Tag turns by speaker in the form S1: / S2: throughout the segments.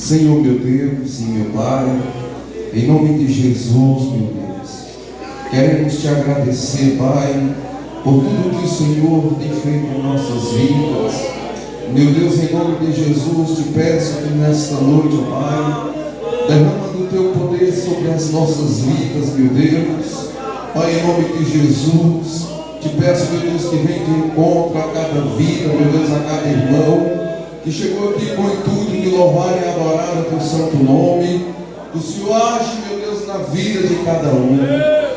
S1: Senhor meu Deus e meu Pai, em nome de Jesus, meu Deus, queremos te agradecer, Pai, por tudo que o Senhor tem feito em nossas vidas. Meu Deus, em nome de Jesus, te peço que nesta noite, Pai, derrama do teu poder sobre as nossas vidas, meu Deus. Pai, em nome de Jesus, te peço, meu Deus, que venha de encontro a cada vida, meu Deus, a cada irmão que chegou aqui com o intuito de louvar e adorar o teu santo nome. O Senhor age, meu Deus, na vida de cada um.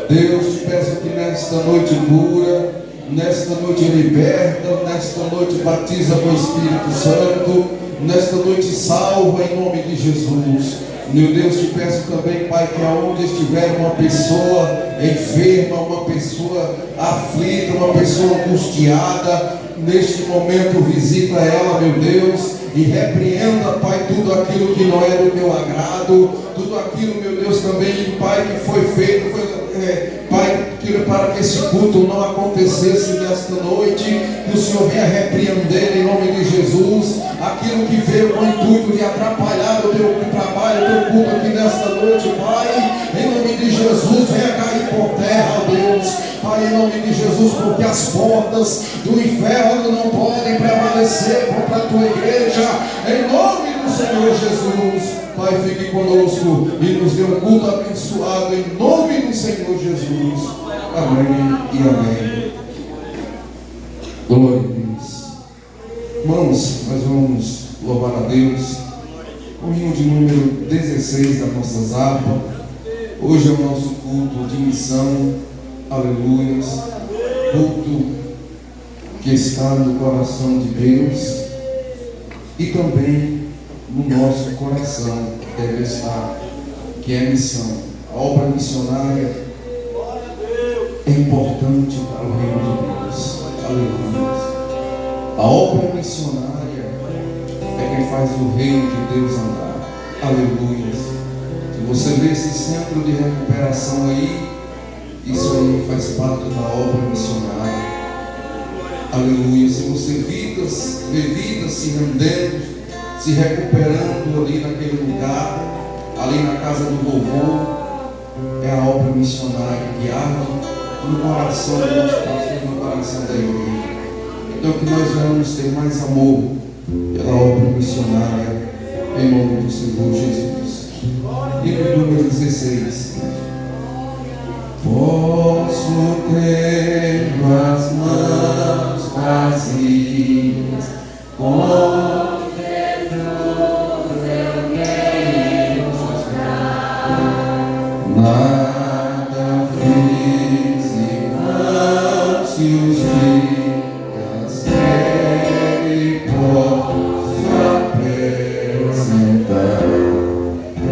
S1: Deus, te peço que nesta noite cura, nesta noite liberta, nesta noite batiza com o Espírito Santo, nesta noite salva em nome de Jesus. Meu Deus, te peço também, Pai, que aonde estiver uma pessoa enferma, uma pessoa aflita, uma pessoa angustiada, neste momento visita ela, meu Deus, e repreenda, Pai, tudo aquilo que não é do teu agrado, tudo aquilo, meu Deus, também, Pai, que foi feito, Pai, para que esse culto não acontecesse nesta noite, que o Senhor venha repreender em nome de Jesus, aquilo que veio com o intuito de atrapalhar o teu trabalho, o teu culto aqui nesta noite, Pai, em nome de Jesus, venha cair por terra, ó Deus, Pai, em nome de Jesus, porque as portas do inferno não podem prevalecer contra a tua igreja, em nome do Senhor Jesus. Pai, fique conosco e nos dê um culto abençoado em nome do Senhor Jesus. Amém e amém. Glória a Deus. Irmãos, nós vamos louvar a Deus. O hino de número 16 das nossas harpas. Hoje é o nosso culto de missão. Aleluia. Culto que está no coração de Deus e também no nosso coração deve estar, que é a missão. A obra missionária é importante para o reino de Deus. Aleluia. A obra missionária é quem faz o reino de Deus andar. Aleluia. Se você vê esse centro de recuperação aí, isso aí faz parte da obra missionária. Aleluia. Se você vê vidas se rendendo, se recuperando ali naquele lugar, ali na casa do vovô, é a obra missionária que arde no coração do nosso pastor, no coração da igreja. Então que nós vamos ter mais amor pela obra missionária, em nome do Senhor Jesus. Livro número 16. Posso ter as mãos vazias, com nada fiz em vão se os dias que posso apresentar.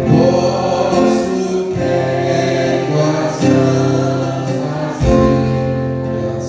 S1: Posso ter as mãos vazias,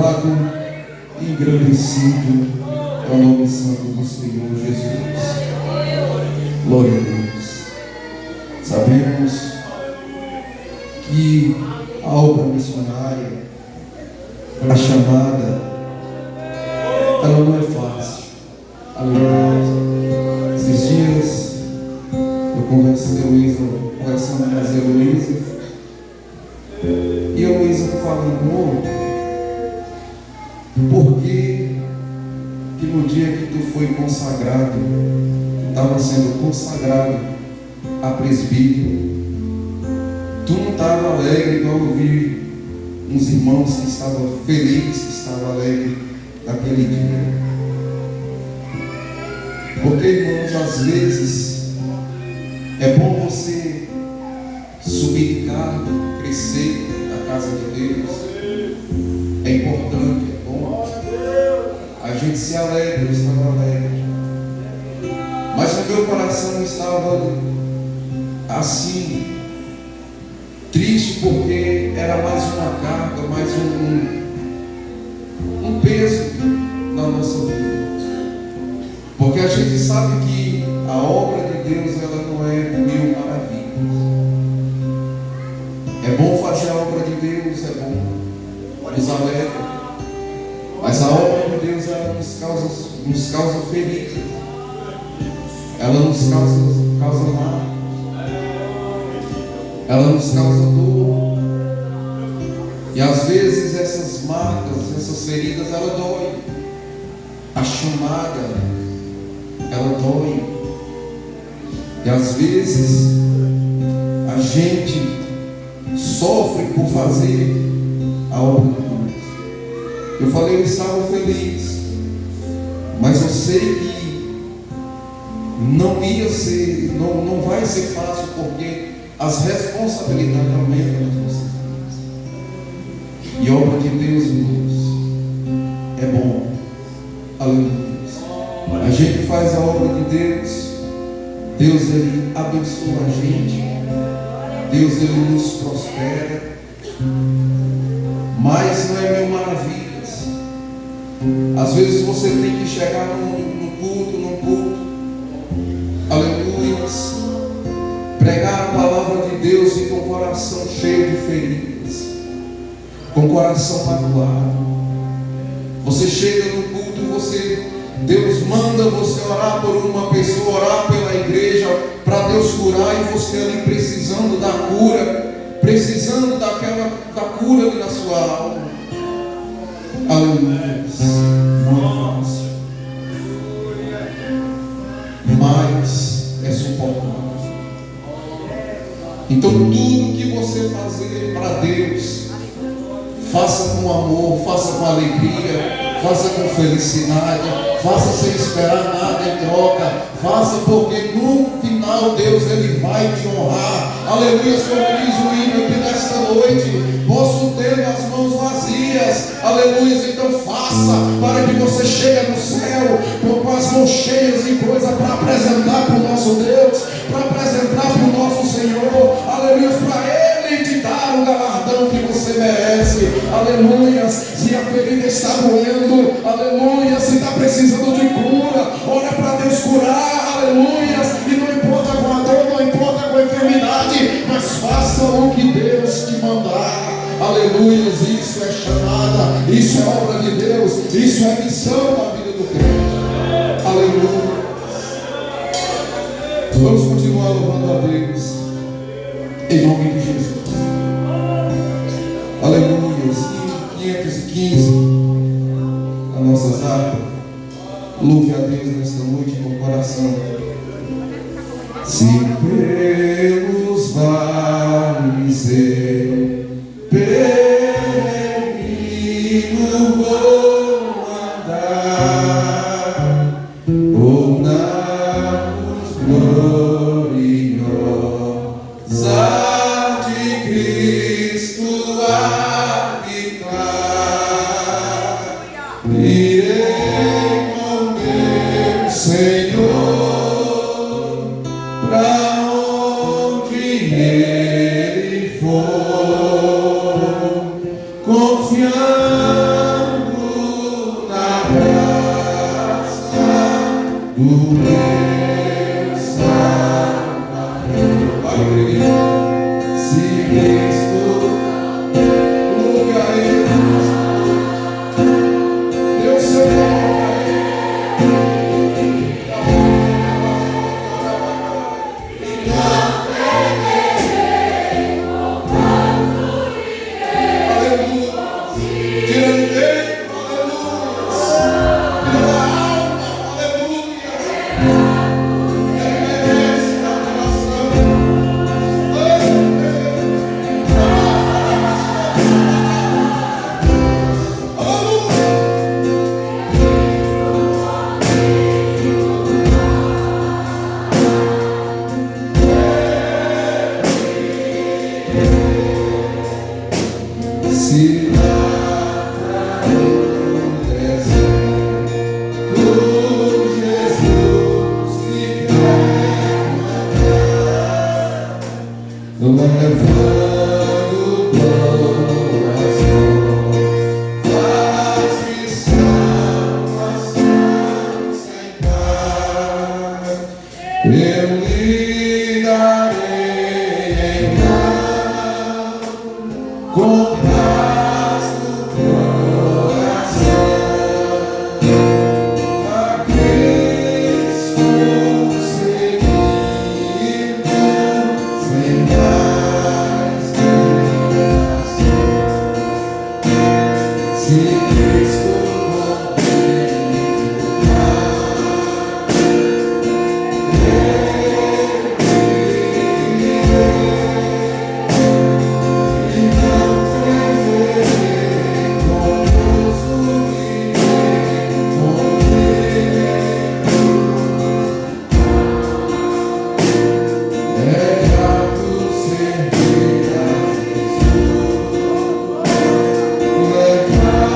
S1: louvado e engrandecido é o nome santo do Senhor Jesus. Glória a Deus. Sabemos que a obra missionária, a chamada, ela não é fácil. Aleluia. Esses dias eu conversando com a Heloísa, e a Heloísa falando, amor, por que no dia que tu foi consagrado, tu estava sendo consagrado a presbítero, tu não estava alegre igual eu vi uns irmãos que estavam felizes, que estavam alegres naquele dia? Porque, irmãos, às vezes é bom você subir de cargo, crescer na casa de Deus. É importante, é bom. A gente se alegra, eu estava alegre. Mas o meu coração estava assim, triste, porque era mais uma carga, mais um peso na nossa vida. Porque a gente sabe que a obra de Deus, ela não é mil maravilhas. É bom fazer a obra de Deus, é bom, nos alegra. Mas a obra de Deus, ela nos causa ferida. Ela nos causa mal. Ela nos causa dor. E às vezes essas marcas, essas feridas, ela dói. A chamada, ela dói. E às vezes a gente sofre por fazer a obra de Deus. Eu falei, eu estava feliz, mas eu sei que não ia ser, não vai ser fácil, porque as responsabilidades aumentam nas nossas vidas. E a obra de Deus, irmãos, é bom. Aleluia. A gente faz a obra de Deus, Deus ele abençoa a gente, Deus ele nos prospera, mas não é mil maravilhas. Às vezes você tem que chegar num culto, aleluia, pregar a palavra de Deus e com o coração cheio de feridas, com o coração magoado. Você chega no culto, Deus manda você orar por uma pessoa, orar pela igreja, para Deus curar, e você ali precisando da cura, precisando da cura na sua alma. Aleluia. Não é fácil, mas é suportável. Então tudo que você fazer para Deus, faça com amor, faça com alegria, faça com felicidade, faça sem esperar nada em troca, faça porque no final Deus ele vai te honrar. Aleluia. Como diz o hino aqui nesta noite, posso ter as mãos vazias, aleluia. Então faça para que você chegue no céu com as mãos cheias de coisa para apresentar para o nosso Deus, para apresentar para o nosso Senhor, aleluia, para Ele te dar o galardão que você merece. Aleluia. Se a ferida está doendo, aleluia, se está precisando de cura, ora para Deus curar, aleluia. E não importa com a dor, não importa com a enfermidade, mas faça o que Deus te mandar. Aleluia. Isso é chamada, isso é obra de Deus, isso é missão da vida do crente. Aleluia. Vamos continuar louvando a Deus em nome de Jesus. Aleluia. 515, as nossas harpas. Louve a Deus nesta noite com o coração. Se pelos vales eu peregrino vou andar, ou na luz gloriosa de Cristo habitar, irei com meu Senhor pra do meu Salvador. Vai, igreja. Se Cristo nunca Deus seu se lá no deserto, Jesus me quer matar, levando o coração, faz salvação sem par. Eu lhe darei então com paz no coração a Cristo seguindo sem mais tentação. Se Cristo levar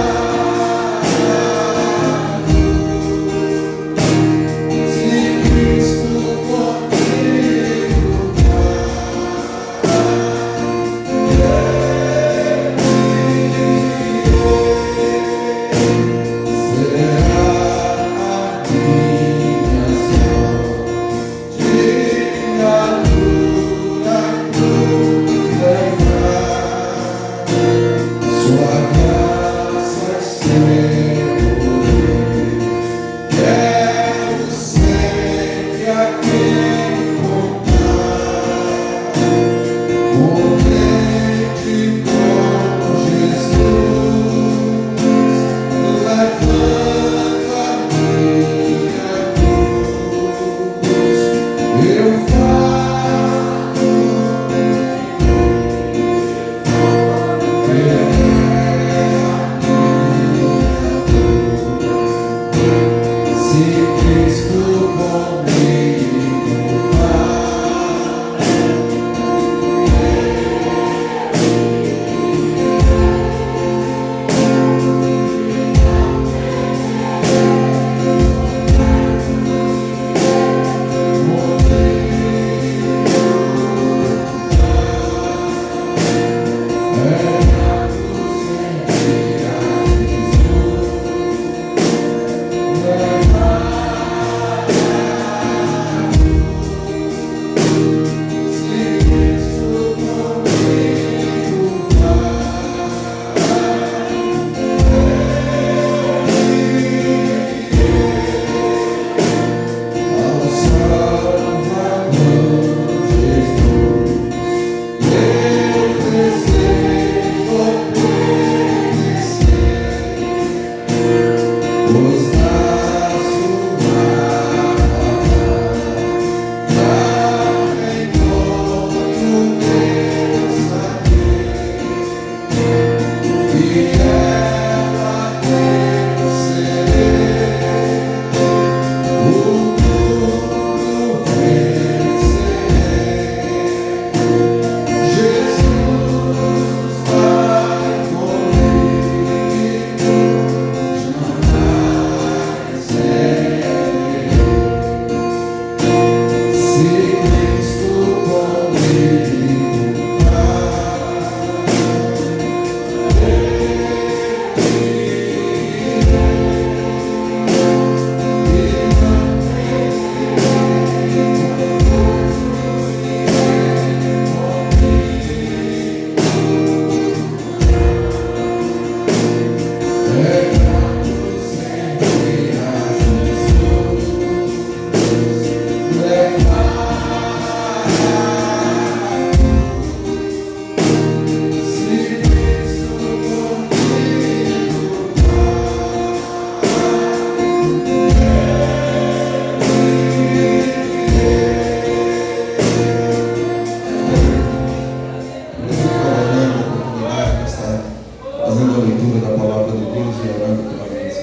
S1: a palavra de Deus e orando pela mesa.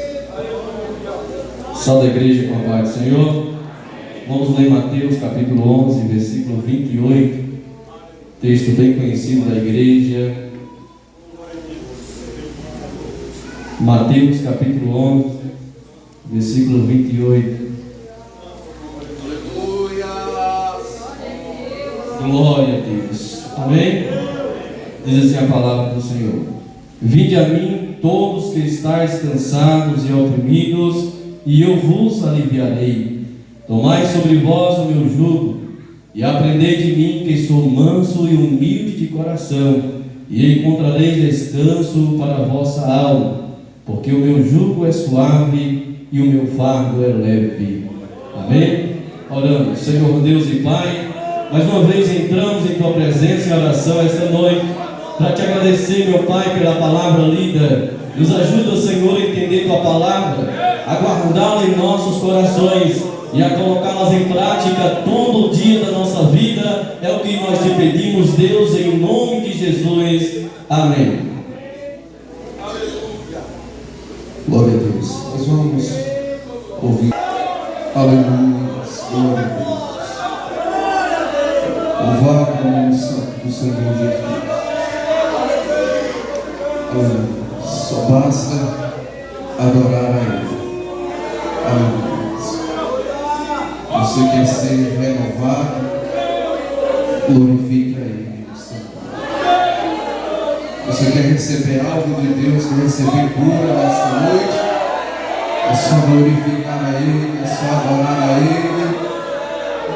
S2: Salve a igreja com a paz do Senhor. Vamos ler Mateus capítulo 11, versículo 28. Texto bem conhecido da igreja. Mateus capítulo 11, versículo 28. Glória a Deus. Amém? Diz assim a palavra do Senhor: Vinde a mim todos que estáis cansados e oprimidos, e eu vos aliviarei. Tomai sobre vós o meu jugo, e aprendei de mim, que sou manso e humilde de coração, e encontrareis descanso para a vossa alma, porque o meu jugo é suave e o meu fardo é leve. Amém? Oramos. Senhor Deus e Pai, mais uma vez entramos em Tua presença em oração esta noite, para Te agradecer, meu Pai, pela palavra lida. Nos ajuda, Senhor, a entender Tua palavra, a guardá-la em nossos corações e a colocá-las em prática todo dia da nossa vida. É o que nós Te pedimos, Deus, em nome de Jesus. Amém.
S1: Glória a Deus. Nós vamos ouvir. Aleluia. Glória a Deus. Louvado o nome santo do Senhor Jesus. Aleluia. Só basta adorar a Ele. Aleluia. Você quer ser renovado? Glorifique a Ele. Você quer receber algo de Deus, quer receber cura nesta noite? É só glorificar a Ele, é só adorar a Ele,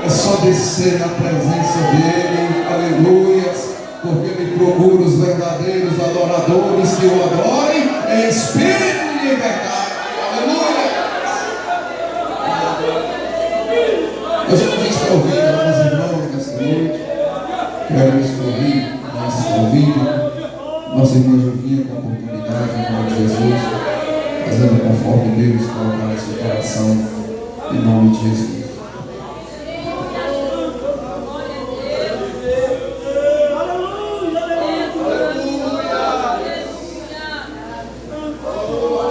S1: é só descer na presença dEle. Aleluias. Porque Ele procura os verdadeiros adoradores que o adorem em espírito e em verdade. Aleluia. Nós vamos estar ouvindo alguns irmãos nesta noite. Queremos ouvir nossa irmã Jovinha com a oportunidade, em nome de Jesus, fazendo conforme Deus colocar no seu coração, em nome de Jesus.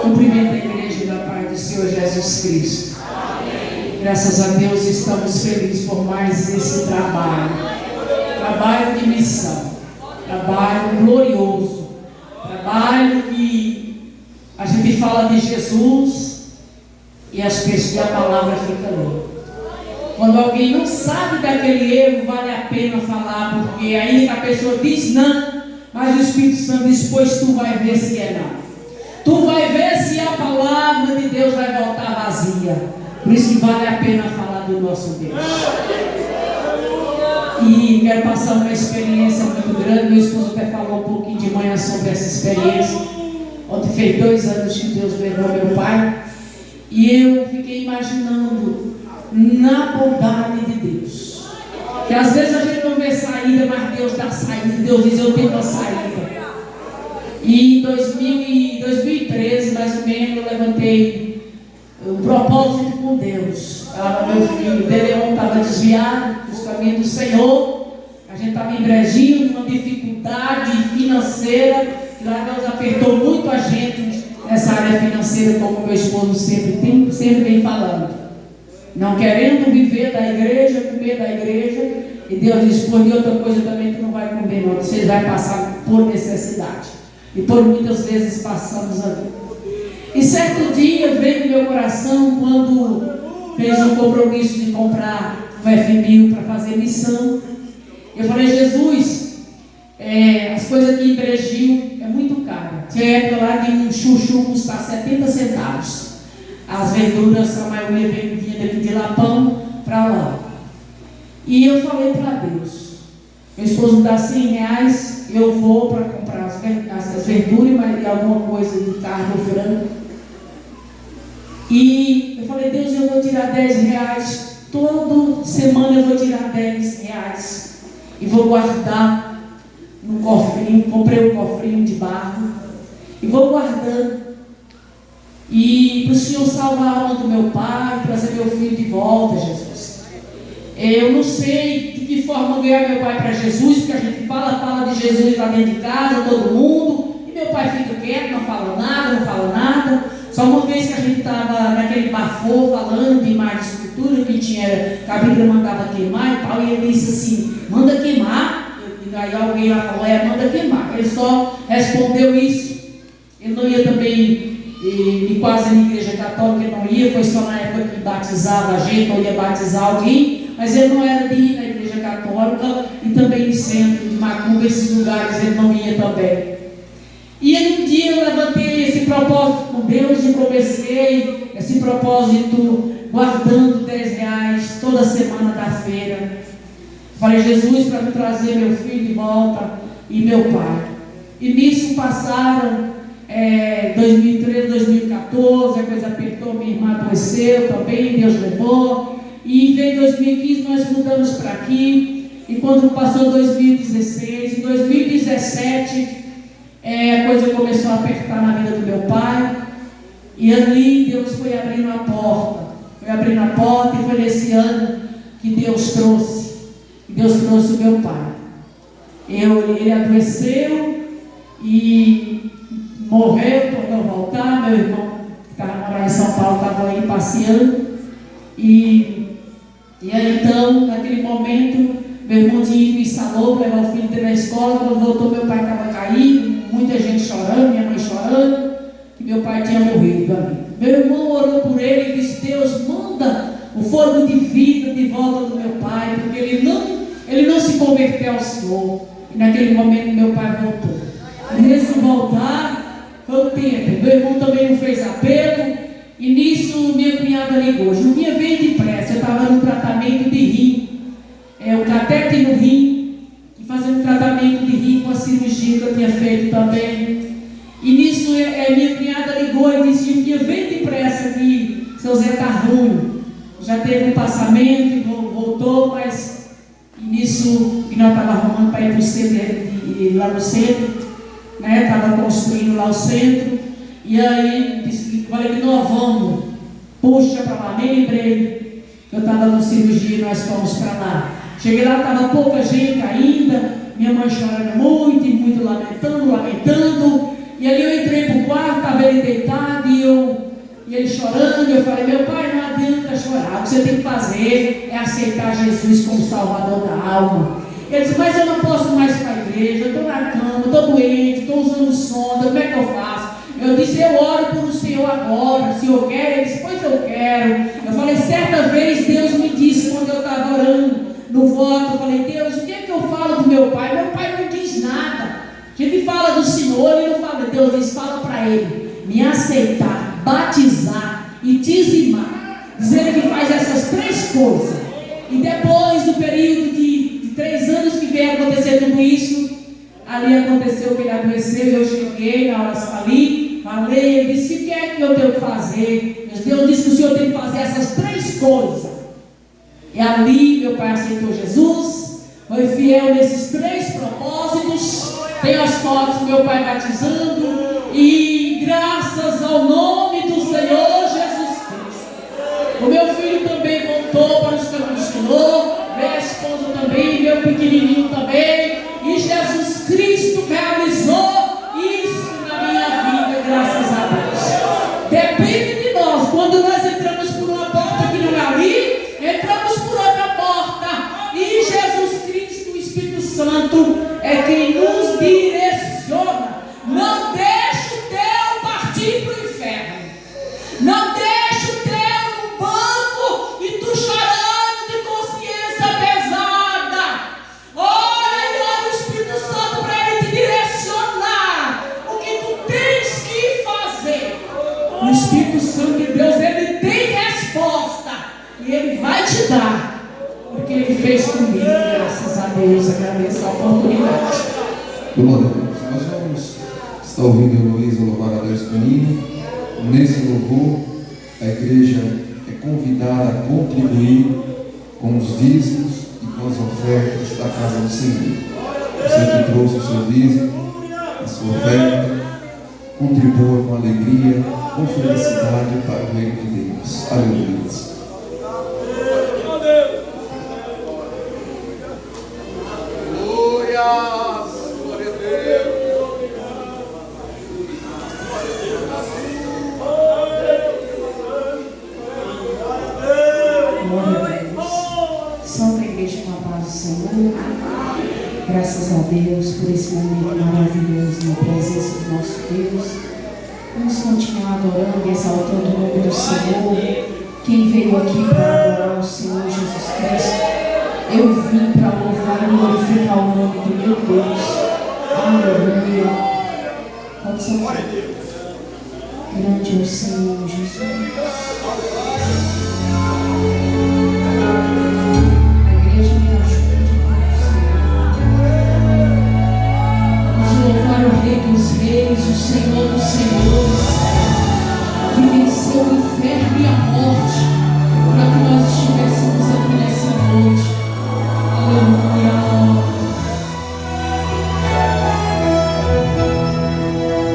S3: Cumprimento a igreja da paz do Senhor Jesus Cristo. Graças a Deus estamos felizes por mais esse trabalho de missão, trabalho glorioso, trabalho que a gente fala de Jesus e a palavra fica ali. Quando alguém não sabe daquele erro, vale a pena falar, porque aí a pessoa diz não, mas o Espírito Santo diz: pois tu vai ver se é não. Tu vai ver se a palavra de Deus vai voltar vazia. Por isso que vale a pena falar do nosso Deus. E quero passar uma experiência muito grande. Meu esposo até falou um pouquinho de manhã sobre essa experiência. Ontem fez 2 anos que Deus levou meu pai. E eu fiquei imaginando na bondade de Deus. Que às vezes a gente não vê saída, mas Deus dá saída. Deus diz: eu tenho uma saída. E em 2013, mais ou menos, eu levantei um propósito com Deus. Meu filho Deleon estava desviado dos caminhos do Senhor. A gente estava em Brejinho, numa dificuldade financeira. E lá Deus apertou muito a gente nessa área financeira, como meu esposo sempre vem falando. Não querendo viver da igreja, comer da igreja. E Deus diz: por outra coisa também tu não vai comer, não. Você vai passar por necessidade. E por muitas vezes passamos ali. E certo dia veio no meu coração, quando fez um compromisso de comprar um F1000 para fazer missão. Eu falei: Jesus, as coisas aqui em Brejinho é muito caro. Tinha época lá de um chuchu custar 70 centavos. As verduras, a maioria vinha daqui de Lapão para lá. E eu falei para Deus: meu esposo dá R$100, eu vou para comprar as verduras e alguma coisa de carne ou frango. E eu falei: Deus, eu vou tirar R$10, toda semana eu vou tirar R$10 e vou guardar num cofrinho. Comprei um cofrinho de barro e vou guardando. E para o Senhor salvar a alma do meu pai, trazer meu filho de volta, Jesus. Eu não sei de que forma ganhar meu pai para Jesus, porque a gente fala de Jesus lá dentro de casa, todo mundo, e meu pai fica quieto, não fala nada. Só uma vez que a gente estava naquele bafô falando de imagem de escultura, que a Bíblia mandava queimar e tal, e ele disse assim, manda queimar. E aí alguém lá falou, manda queimar. Ele só respondeu isso. Ele não ia também, e quase na igreja católica ele não ia, foi só na época que batizava a gente, ou ia batizar alguém, mas ele não era de ir na igreja católica e também de centro, de Macumba, esses lugares ele não ia também. E aí um dia eu levantei esse propósito com Deus e comecei esse propósito guardando R$10 toda semana da feira. Falei, Jesus, para me trazer meu filho de volta e meu pai. E nisso passaram 2013, 2014, a coisa apertou, minha irmã adoeceu também, Deus levou. E em 2015 nós mudamos para aqui. E quando passou 2016, em 2017... a coisa começou a apertar na vida do meu pai, e ali Deus foi abrindo a porta, e foi nesse ano que Deus trouxe o meu pai. Ele adoeceu e morreu, tornou a voltar. Meu irmão que estava morando em São Paulo estava aí passeando, e aí então, naquele momento, meu irmão tinha ido em Salô para levar o filho dele na escola. Quando voltou, meu pai estava caído, muita gente chorando, minha mãe chorando, que meu pai tinha morrido. Meu irmão orou por ele e disse, Deus, manda o fogo de vida de volta do meu pai, porque ele não se converteu ao Senhor. E naquele momento meu pai voltou. E nesse voltar, foi o tempo. Meu irmão também não fez apelo, e nisso minha cunhada ligou. Juninha veio depressa, eu estava no tratamento de rim, o catete no rim, e fazendo tratamento de rim com a cirurgia que eu tinha feito também. E nisso minha cunhada ligou e disse, Juninha, vem depressa que seu Zé está ruim. Já teve um passamento e voltou, mas nisso que nós estávamos arrumando para ir para o centro, lá no centro, né? Estava construindo lá o centro, e aí falei que nós vamos, puxa para lá, nem lembrei que eu estava no cirurgia e nós fomos para lá. Cheguei lá, estava pouca gente ainda, minha mãe chorando muito, e muito lamentando, e ali eu entrei para o quarto, estava ele deitado, e ele chorando, e eu falei, meu pai, não adianta chorar, o que você tem que fazer é aceitar Jesus como Salvador da alma. Ele disse, mas eu não posso mais para a igreja, eu estou na cama, estou doente, estou usando sonda, como é que eu faço? Eu disse, eu oro por o Senhor agora, o Senhor quer? Ele disse, pois eu quero. Eu falei, certa vez Deus me disse, quando eu estava orando no voto, eu falei, Deus, o que é que eu falo do meu pai? Meu pai não diz nada. A gente fala do Senhor, ele não fala. Deus diz, fala para ele, me aceitar, batizar e dizimar. Dizer que faz essas três coisas. E depois do período de 3 anos que veio acontecer tudo isso, ali aconteceu que ele adoeceu, eu cheguei na hora falei, ele disse, o que é que eu tenho que fazer? Deus disse que o Senhor tem que fazer essas 3 coisas. E ali meu pai aceitou Jesus, foi fiel nesses 3 propósitos. Tenho as fotos do meu pai batizando, e graças ao nome do Senhor Jesus Cristo, o meu filho também voltou para os caminhos do Senhor, minha esposa também, meu pequenininho também, e Jesus Cristo realizou isso na minha vida, graças a Deus. Depende de nós. Quando nós entramos por uma porta que não é ali, entramos por outra porta, e Jesus Cristo, o Espírito Santo, é quem nos direciona. Não deixe o teu partir para o inferno, não deixe o teu no banco e tu chorando de consciência pesada. Olha o Espírito Santo para ele te direcionar o que tu tens que fazer. O Espírito Santo de Deus, ele tem resposta e ele vai te dar, porque ele fez comigo. Graças a Deus, agradeço a oportunidade.
S1: Glória a Deus. Nós vamos estar ouvindo a Heloísa louvar a Deus comigo. Nesse louvor, a igreja é convidada a contribuir com os dízimos e com as ofertas da casa do Senhor. Você que trouxe o seu dízimo, a sua oferta, contribua com alegria, com felicidade para o reino de Deus. Aleluia.
S3: Graças a Deus por esse momento maravilhoso na presença do nosso Deus. Vamos continuar adorando e exaltando o nome do Senhor. Quem veio aqui para adorar o Senhor Jesus Cristo? Eu vim para louvar e glorificar o nome do meu Deus. Aleluia. Pode ser. Grande é o Senhor Jesus. Dos reis, o Senhor dos senhores, que venceu o inferno e a morte, para que nós estivéssemos aqui nessa noite. Aleluia.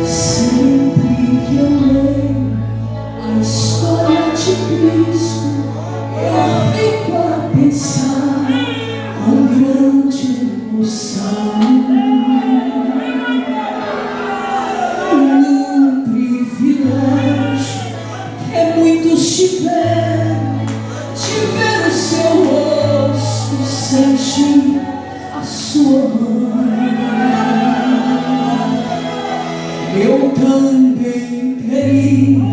S3: Sempre que eu leio a história de Cristo, eu fico a pensar com grande emoção. De ver o seu rosto, sentir a sua mão. Eu também teria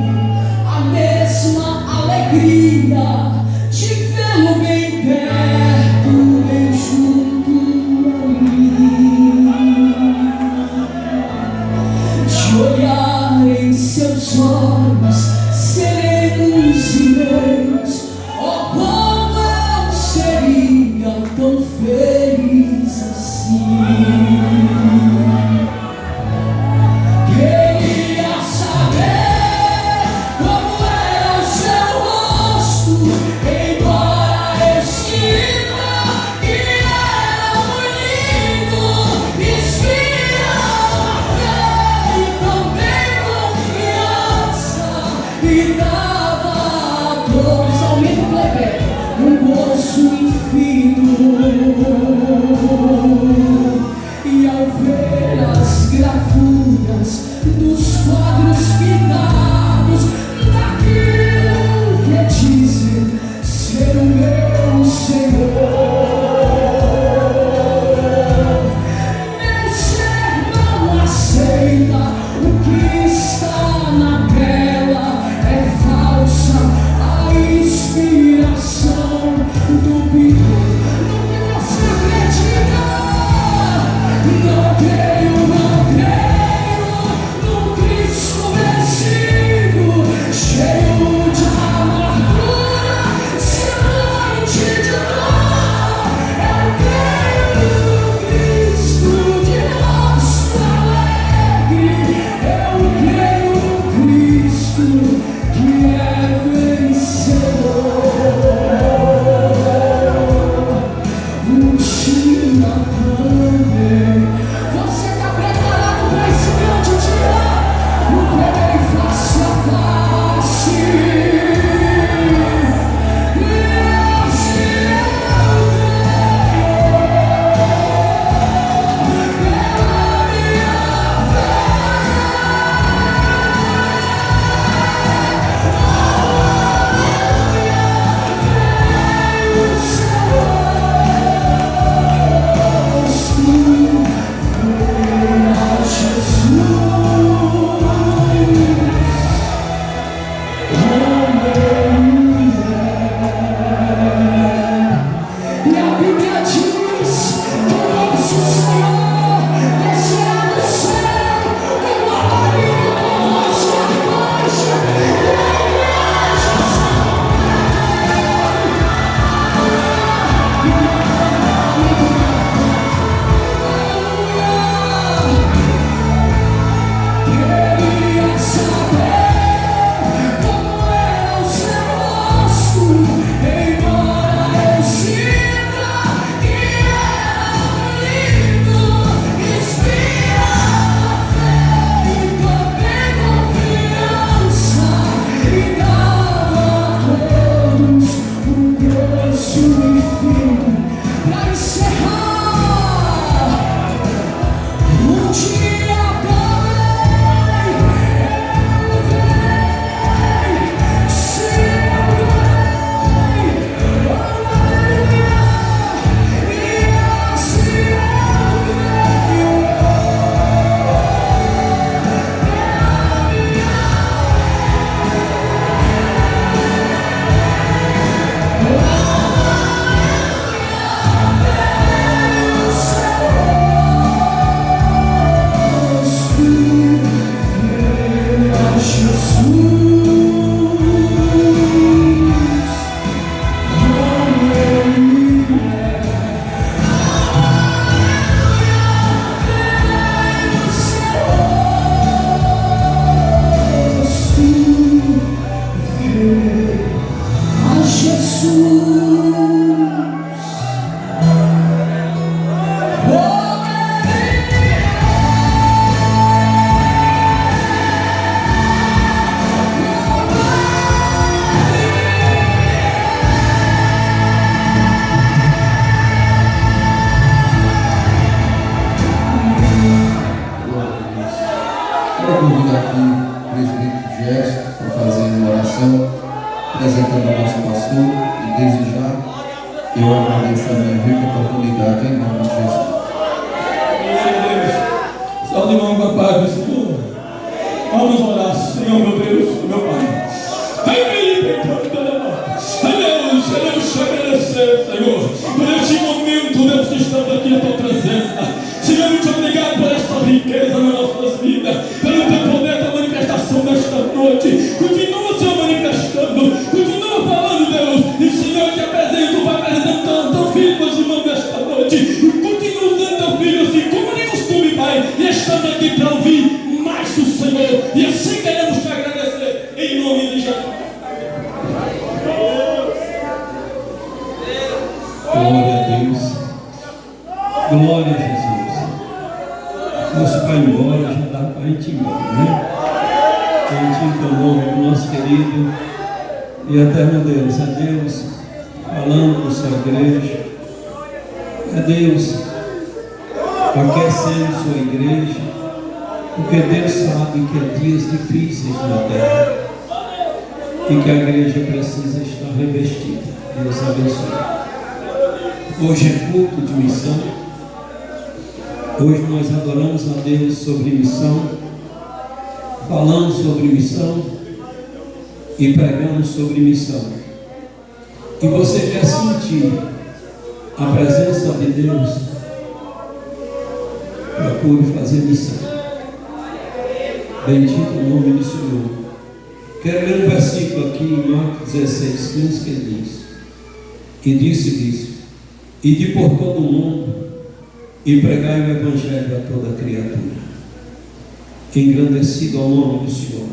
S3: a mesma alegria de vê-lo bem perto, bem junto a mim, de olhar em seus olhos serenos e meus. Oh, como eu seria tão feliz assim. Queria saber como era o seu rosto, embora eu sinta que era muito lindo. Inspira fé e também confiança, e dava a todos, aumenta o plebe, um gozo infinito. E ao ver as gravuras dos quadros pintados, daquilo que dizem ser o meu Senhor, meu ser não aceita o que está na tela. É
S1: gesto para fazer uma oração, apresentando ao nosso pastor, e desde já eu agradeço a minha rica oportunidade em nome de Jesus.
S4: Salve, irmão, da paz do Senhor. Vamos orar, Senhor, meu Deus, meu Pai. Deus, queremos te agradecer, Senhor, por este momento, Deus, que estamos aqui na tua presença. Senhor, muito obrigado por esta riqueza nas nossas vidas, pelo teu poder da manifestação desta noite. Continua, Senhor, manifestando, continua falando, Deus. E, Senhor, te apresento, vai apresentando teu filho, meus irmãos, desta noite. E continua usando teu filho assim, como de costume, Pai. E estamos aqui para ouvir mais do Senhor. E assim queremos te agradecer, em nome de Jesus.
S2: Glória a Deus. Glória a Jesus. Nosso Pai embora, já dá para a gente ir embora, né? A gente encanou o nosso querido e eterno Deus. É Deus falando com a sua igreja. É Deus aquecendo sua igreja. Porque Deus sabe que há dias difíceis na terra e que a igreja precisa estar revestida. Deus abençoe. Hoje é culto de missão. Hoje nós adoramos a Deus sobre missão, falamos sobre missão e pregamos sobre missão. E você quer sentir a presença de Deus? Procure fazer missão. Bendito o nome do Senhor. Quero ler um versículo aqui em Marcos 16:15 que diz: e disse: ide por todo o mundo e pregai o Evangelho a toda criatura. Engrandecido ao nome do Senhor.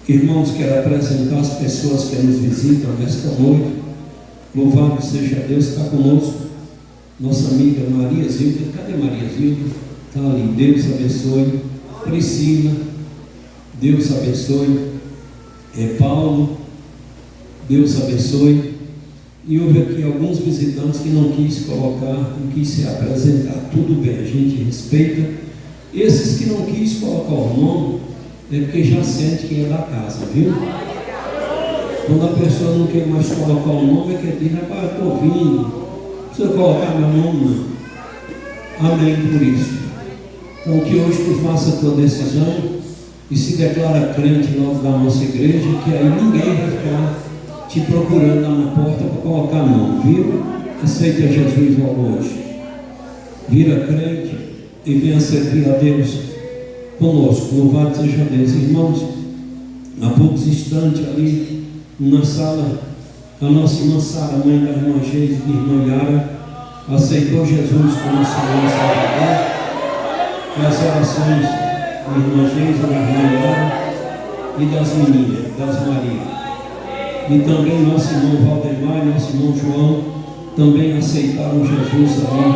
S2: Irmãos, quero apresentar as pessoas que nos visitam nesta noite. Louvado seja Deus, está conosco nossa amiga Maria Zilda. Cadê Maria Zilda? Está ali. Deus abençoe. Priscila, Deus abençoe. Paulo, Deus abençoe. E houve aqui alguns visitantes que não quis colocar, não quis se apresentar. Tudo bem, a gente respeita. Esses que não quis colocar o nome, é porque já sente que é da casa, viu? Quando a pessoa não quer mais colocar o nome, é que diz: rapaz, eu estou vindo, não precisa colocar meu nome, não. Amém por isso. Então que hoje tu faça a tua decisão e se declara crente logo da nossa igreja, que aí ninguém vai ficar te procurando lá na porta para colocar nome, viu? Aceita Jesus logo hoje. Vira crente e venha servir a Deus conosco. Louvado seja Deus. Irmãos, há poucos instantes ali na sala, a nossa irmã Sara, mãe da irmã Geise e da irmã Yara, aceitou Jesus como Senhor e Salvador. E as orações da irmã Geise, da irmã Yara e das meninas, das Maria. E também nosso irmão Valdemar e nosso irmão João também aceitaram Jesus ali,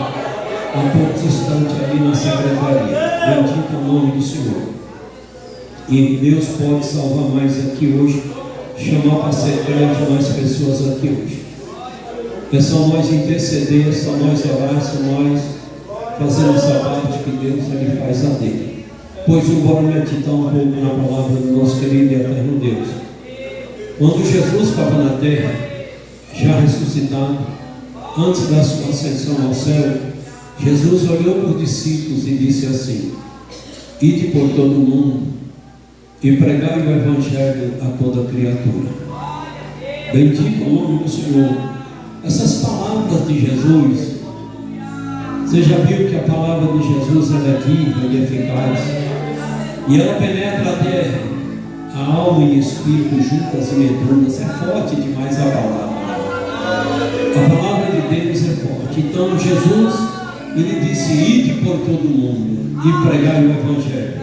S2: há poucos instantes ali na secretaria. Bendito é o nome do Senhor. E Deus pode salvar mais aqui hoje, chamar para ser crente mais pessoas aqui hoje. É só nós interceder, é só nós orar, é só nós fazer essa parte que Deus ele faz a dele. Pois embora meditar um pouco na palavra do nosso querido e eterno Deus. Quando Jesus estava na terra, já ressuscitado, antes da sua ascensão ao céu, Jesus olhou para os discípulos e disse assim: ide por todo o mundo e pregai o Evangelho a toda criatura. Bendito o nome do Senhor. Essas palavras de Jesus, você já viu que a palavra de Jesus ela é viva e eficaz, e ela penetra até a alma e espírito juntas e medulas. É forte demais a palavra. A palavra de Deus é forte. Então Jesus, ele disse: ide por todo o mundo e pregai o Evangelho.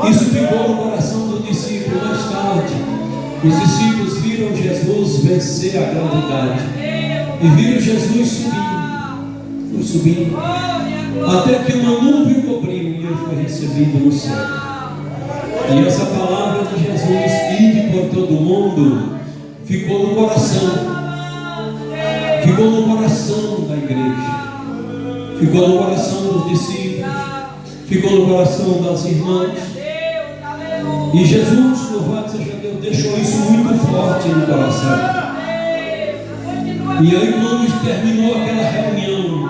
S2: Isso ficou no coração do discípulo. Mais tarde, os discípulos viram Jesus vencer a gravidade e viram Jesus subindo. Foi subindo até que uma nuvem cobriu e ele foi recebido no céu. E essa palavra de Jesus, ide por todo mundo, ficou no coração da igreja, ficou no coração dos discípulos, ficou no coração das irmãs.
S5: E Jesus, louvado seja Deus, deixou isso muito forte no coração. E aí, quando terminou aquela reunião,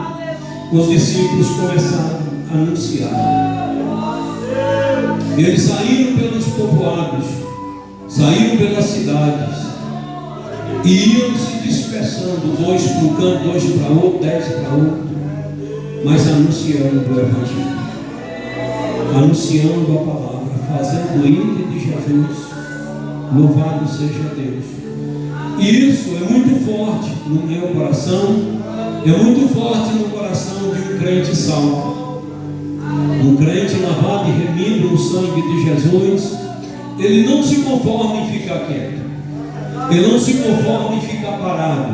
S5: os discípulos começaram a anunciar. Eles saíram pelos povoados, saíram pelas cidades e iam se dispersando, 2 para um canto, 2 para outro, 10 para outro, mas anunciando o Evangelho, anunciando a palavra, fazendo o ídolo de Jesus. Louvado seja Deus. E isso é muito forte no meu coração, é muito forte no coração de um crente salvo, um crente lavado e remido no sangue de Jesus. Ele não se conforma em ficar quieto, ele não se conforma em ficar parado,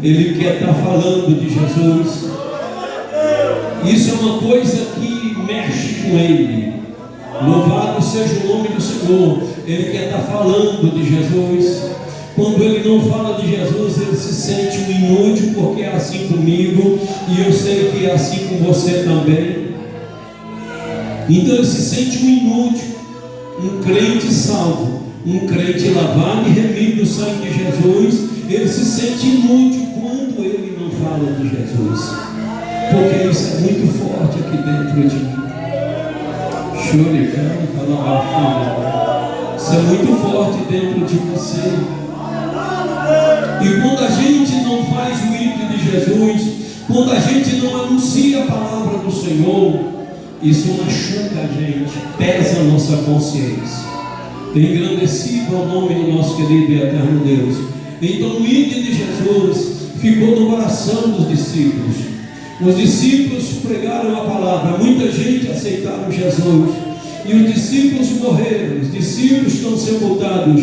S5: ele quer estar falando de Jesus. Isso é uma coisa que mexe com ele. Louvado seja o nome do Senhor. Ele quer estar falando de Jesus. Quando ele não fala de Jesus, ele se sente um inútil, porque é assim comigo, e eu sei que é assim com você também. Então ele se sente um inútil, um crente salvo, um crente lavado e remido no sangue de Jesus. Ele se sente inútil quando ele não fala de Jesus, porque isso é muito forte aqui dentro de mim. Isso é muito forte dentro de você. E quando a gente não faz o ídolo de Jesus, quando a gente não anuncia a palavra do Senhor, isso machuca a gente, pesa a nossa consciência. Engrandecido ao nome do nosso querido e eterno Deus. Então o ídolo de Jesus ficou no coração dos discípulos. Os discípulos pregaram a palavra, muita gente aceitaram Jesus, e os discípulos morreram, os discípulos estão sepultados,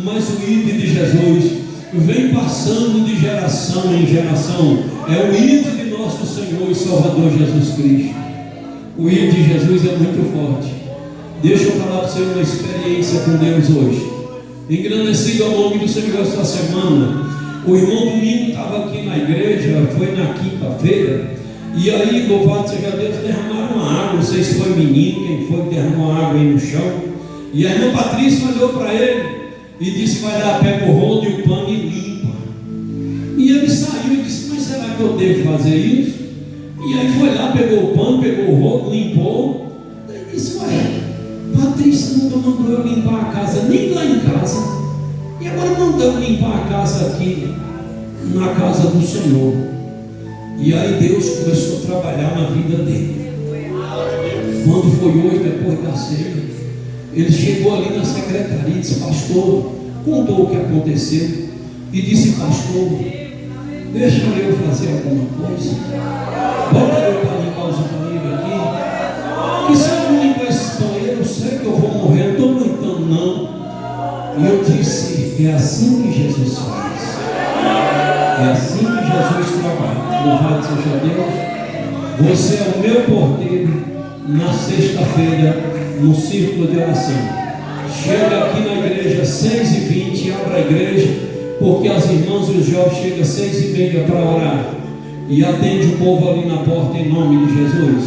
S5: mas o ídolo de Jesus vem passando de geração em geração. É o ídolo de nosso Senhor e Salvador Jesus Cristo. O ídolo de Jesus é muito forte. Deixa eu falar para você uma experiência com Deus hoje. Engrandecido ao nome do Senhor esta semana, o irmão Domingo estava aqui na igreja, foi na quinta-feira, e aí, louvado seja Deus, derramaram água. Não sei se foi menino, quem foi que derramou água aí no chão. E a irmã Patrícia olhou para ele e disse: vai lá, pega o rodo e o pano e limpa. E ele saiu e disse: mas será que eu devo fazer isso? E aí foi lá, pegou o pano, pegou o rodo, limpou. E disse: ué, Patrícia nunca mandou eu limpar a casa, nem lá em casa, e agora mandou eu limpar a casa aqui, na casa do Senhor. E aí Deus começou a trabalhar na vida dele. Quando foi hoje, depois da ceia, ele chegou ali na secretaria e disse: pastor, contou o que aconteceu, e disse: pastor, deixa eu fazer alguma coisa, bota eu para limpar os banheiros aqui, que se eu não limpar esses banheiros, eu sei que eu vou morrer, não estou aguentando não. E eu disse: é assim que Jesus faz, é assim que Jesus trabalha. Louvado seja Deus. Você é o meu porteiro na sexta-feira, no círculo de oração. Chega aqui na igreja 6h20, abre a igreja, porque as irmãs e os jovens chegam às 6h30 para orar, e atende o povo ali na porta em nome de Jesus.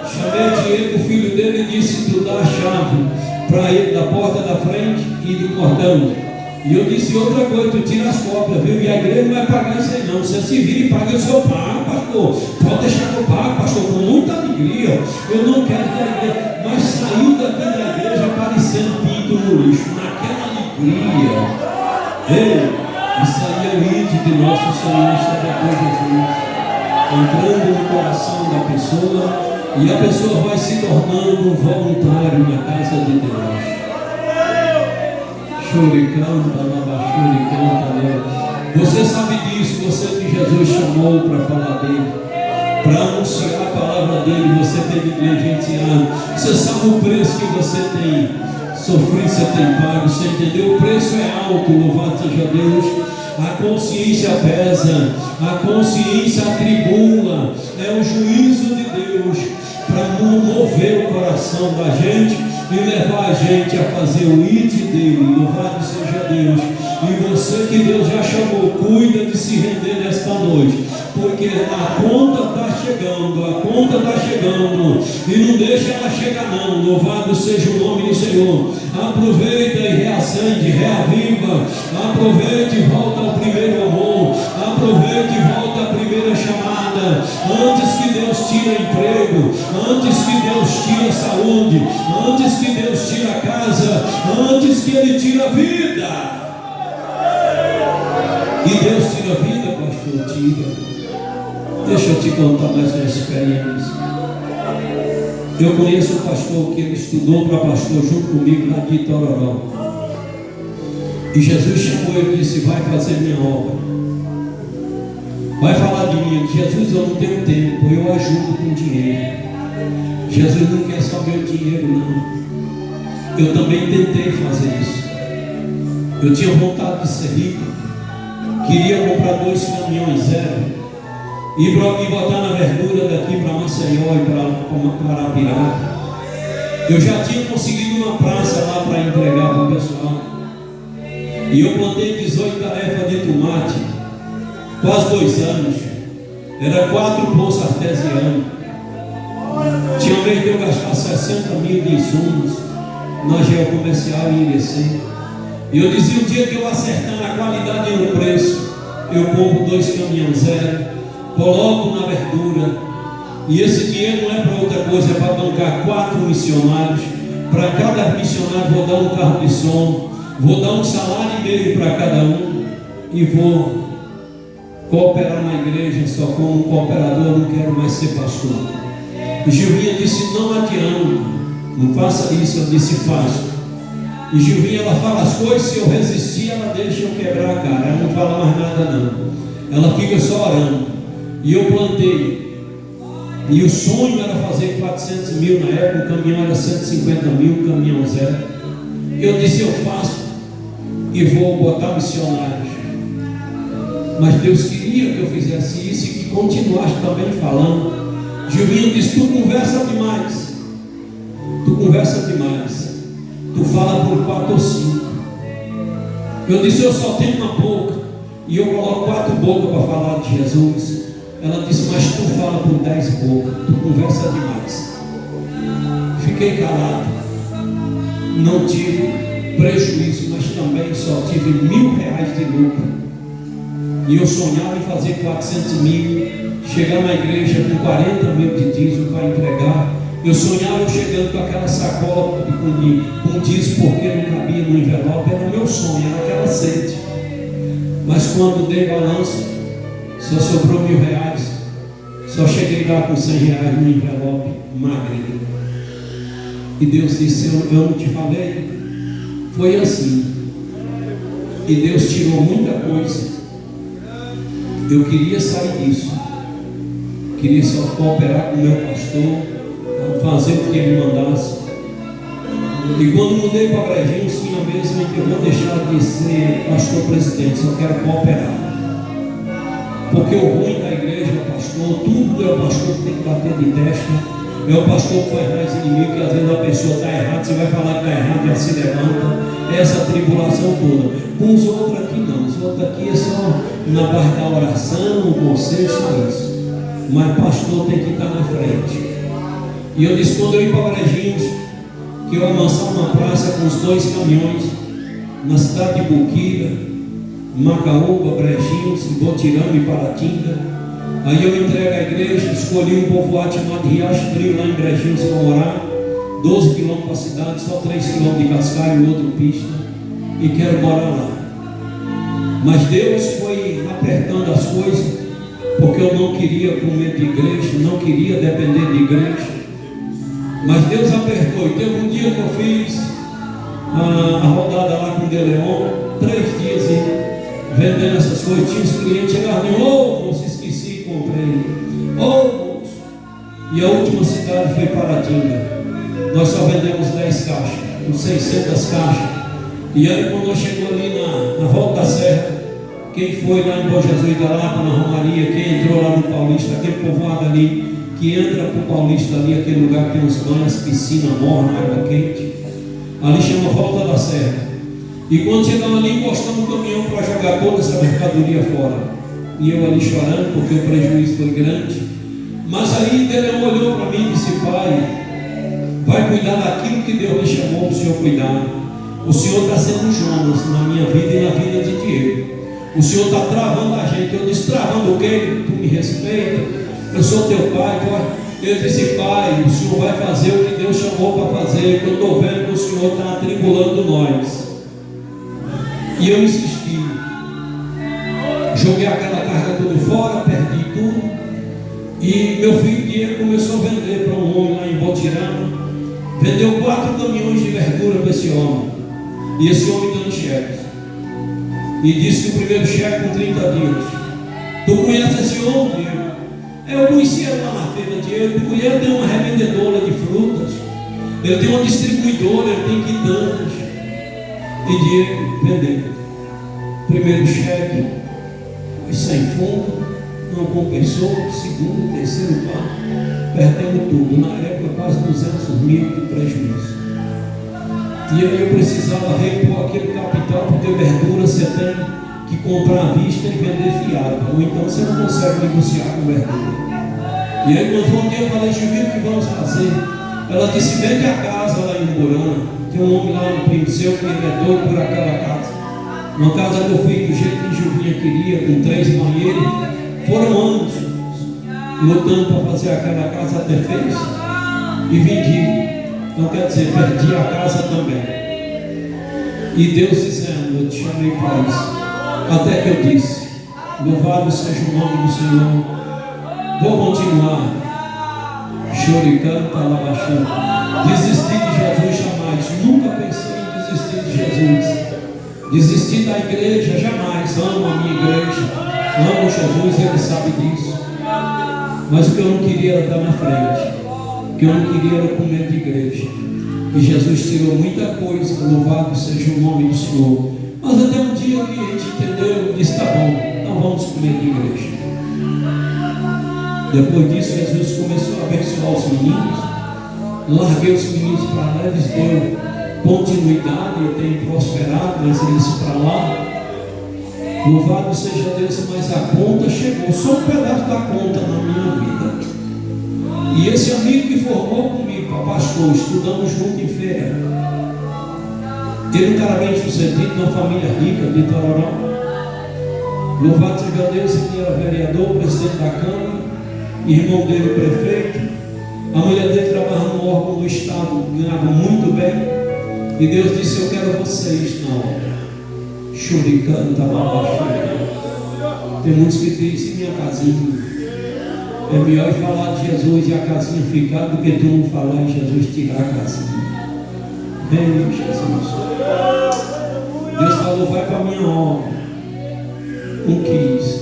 S5: Chamei Diego, o filho dele, e disse: tu dá a chave para ele da porta da frente e do cordão. E eu disse outra coisa: tu tira as cópias, viu? E a igreja não vai pagar isso aí não. Você se vira e paga o seu pago, pastor. Pode deixar que eu pago, pastor, com muita alegria. Eu não quero que a igreja... Mas saiu daqui da igreja parecendo pinto no lixo, naquela alegria. Ei, isso aí é o ídolo de nosso Senhor e Salvador Jesus, entrando no coração da pessoa, e a pessoa vai se tornando um voluntário na casa de Deus. Você sabe disso, você que Jesus chamou para falar dele, para anunciar a palavra dele, você tem negligenciado. Você sabe o preço que você tem sofrido, você tem pago, você entendeu? O preço é alto, louvado seja Deus. A consciência pesa, a consciência atribula, é o juízo de Deus para mover o coração da gente e levar a gente a fazer o ídolo dele. Louvado seja Deus. E você que Deus já chamou, cuida de se render nesta noite, porque a conta está chegando, a conta está chegando, e não deixa ela chegar não. Louvado seja o nome do Senhor. Aproveita e reacende, reaviva, aproveite e volta ao primeiro amor, aproveite e volta à primeira chamada, antes que Deus tire emprego, antes que Deus tire a saúde, antes que Deus tire a casa, antes que Ele tire a vida. E Deus tira a vida, pastor, tira. Deixa eu te contar mais uma experiência. Eu conheço um pastor que ele estudou para pastor junto comigo lá de Itororó. E Jesus chamou ele e disse: vai fazer minha obra, vai falar de mim. Jesus, eu não tenho tempo, eu ajudo com dinheiro. Jesus não quer só meu dinheiro não. Eu também tentei fazer isso. Eu tinha vontade de ser rico, queria comprar 2 caminhões zero e botar na verdura daqui para Maceió e para Arapiraca. Eu já tinha conseguido uma praça lá para entregar para o pessoal. E eu plantei 18 tarefas de tomate, quase 2 anos. Era 4 poços artesianos. Tinha vez de eu gastar 60 mil de insumos na geocomercial e IBC. E eu dizia: o dia que eu acertar na qualidade e no preço, eu compro 2 caminhões zero, coloco na verdura, e esse dinheiro não é para outra coisa, é para bancar 4 missionários. Para cada missionário vou dar um carro de som, vou dar um salário e meio para cada um, e vou cooperar na igreja só como um cooperador. Não quero mais ser pastor. E Gilvinha disse: não adianta, não faça isso. Eu disse: faço. E Gilvinha, ela fala as coisas, se eu resistir, ela deixa eu quebrar a cara, ela não fala mais nada não, ela fica só orando. E eu plantei, e o sonho era fazer 400 mil na época, o caminhão era 150 mil, caminhão zero. Eu disse: eu faço e vou botar missionários. Mas Deus queria que eu fizesse isso e que continuasse também falando. Gilvinho disse: tu conversa demais, tu fala por 4 ou 5. Eu disse: eu só tenho uma boca e eu coloco 4 bocas para falar de Jesus. Ela disse: mas tu fala por 10 bocas, tu conversa demais. Fiquei calado, não tive prejuízo, mas também só tive R$1.000 de lucro. E eu sonhava em fazer 400 mil, chegar na igreja com 40 mil de dízimo para entregar. Eu sonhava eu chegando com aquela sacola com dízimo, porque não cabia no envelope. Era o meu sonho, era aquela sede. Mas quando dei balanço, só sobrou R$1.000. Só cheguei lá com R$100 no envelope, magrinho. E Deus disse: eu não te falei? Foi assim. E Deus tirou muita coisa. Eu queria sair disso, queria só cooperar com o meu pastor, fazer o que ele mandasse. E quando mudei para Brejinho, sim, a mesma que eu vou deixar de ser pastor presidente, só quero cooperar. Porque o ruim da igreja é o pastor, tudo é o pastor que tem que bater de testa. É o pastor que faz mais inimigo, que às vezes a pessoa está errada, você vai falar que está errado e ela se levanta. Essa tribulação toda. Com os outros aqui não, os outros aqui é só na parte da oração, o conselho, só isso. Mas pastor tem que estar na frente. E eu disse: quando eu ir para Brejinhos, que eu amansar uma praça com os 2 caminhões na cidade de Buquira, Macaúba, Brejinhos, Botirama e Paratinga. Aí eu entrego a igreja, escolhi um povoado chamado Riacho Frio lá em Brejinhos para morar, 12 quilômetros para a cidade, só 3 quilômetros de Cascalho e o outro pista, e quero morar lá. Mas Deus foi apertando as coisas, porque eu não queria comer de igreja, não queria depender de igreja. Mas Deus apertou. E teve um dia que eu fiz a rodada lá com o De Leon, 3 dias vendendo essas coisas. Tinha os clientes chegavam e: ô moço, esqueci, comprei. Ô moço. E a última cidade foi Paratinga. Nós só vendemos 10 caixas, com 600 caixas. E aí quando nós chegamos ali na Volta da Serra, quem foi lá em Bom Jesus da Lapa, na Romaria, quem entrou lá no Paulista, aquele povoado ali, que entra para o Paulista ali, aquele lugar que tem uns banhos, piscina morna, água quente, ali chama Volta da Serra. E quando chegamos ali, encostamos o caminhão para jogar toda essa mercadoria fora. E eu ali chorando, porque o prejuízo foi grande. Mas aí Deus olhou para mim e disse: pai, vai cuidar daquilo que Deus me chamou para o senhor cuidar. O senhor está sendo Jonas na minha vida e na vida de Diego. O senhor está travando a gente. Eu disse: travando o quê? Tu me respeita? Eu sou teu pai. Ele disse: pai, o senhor vai fazer o que Deus chamou para fazer. Eu estou vendo que o senhor está atribulando nós. E eu insisti. Joguei aquela carga tudo fora, perdi tudo. E meu filho Diego começou a vender para um homem lá em Botirama. Vendeu 4 caminhões de verdura para esse homem. E esse homem dando cheques. E disse que o primeiro cheque com 30 dias. Tu conhece esse homem, Diego? Eu conheci ele lá na feira, Diego. Ele tem uma revendedora de frutas. Ele tem uma distribuidora, ele tem quitandas. E Diego vendeu. Primeiro cheque foi sem fundo, não compensou. Segundo, terceiro, quarto, perdemos tudo. Na época, quase 200 mil de prejuízo. E aí eu precisava repor aquele capital, porque verdura você tem que comprar à vista e vender fiado. Ou então você não consegue negociar com verdura. E aí quando foi um dia eu falei: Juvinho, o que vamos fazer? Ela disse: vende a casa lá em Morana. Tem um homem lá no primo seu que ele é doido por aquela casa. Uma casa que eu fiz do jeito que Juvinha queria, com 3 banheiros. Foram anos lutando para fazer aquela casa, até fez. E vendi. Então quer dizer, perdi a casa também. E Deus dizendo: eu te chamei para isso. Até que eu disse: louvado seja o nome do Senhor. Vou continuar. Choricando, talabaxando. Desistir de Jesus jamais. Nunca pensei em desistir de Jesus. Desistir da igreja jamais. Amo a minha igreja. Amo Jesus, ele sabe disso. Mas o que eu não queria era estar na frente. O que eu não queria era comer de igreja. E Jesus tirou muita coisa. Louvado seja o nome do Senhor. Mas até um dia que a gente entendeu, disse: tá bom, então vamos comer de igreja. Depois disso, Jesus começou a abençoar os meninos. Larguei os meninos para lá, eles deu continuidade, eu tenho prosperado, mas eles para lá. Louvado seja Deus, mas a conta chegou, só um pedaço da conta na minha vida. E esse amigo que formou comigo para pastor, estudamos junto em feira. Ele um cara bem sucedido, uma família rica de Itororó. Louvado seja Deus, ele era vereador, presidente da Câmara, irmão dele prefeito. A mulher dele trabalhava no órgão do Estado, ganhava muito bem. E Deus disse: eu quero vocês na obra. Choricando, tem muitos que dizem: minha casinha. É melhor falar de Jesus e a casinha ficar do que tu não falar e Jesus tirar a casinha. Bem, Jesus. Deus falou: vai para a minha obra. Não quis.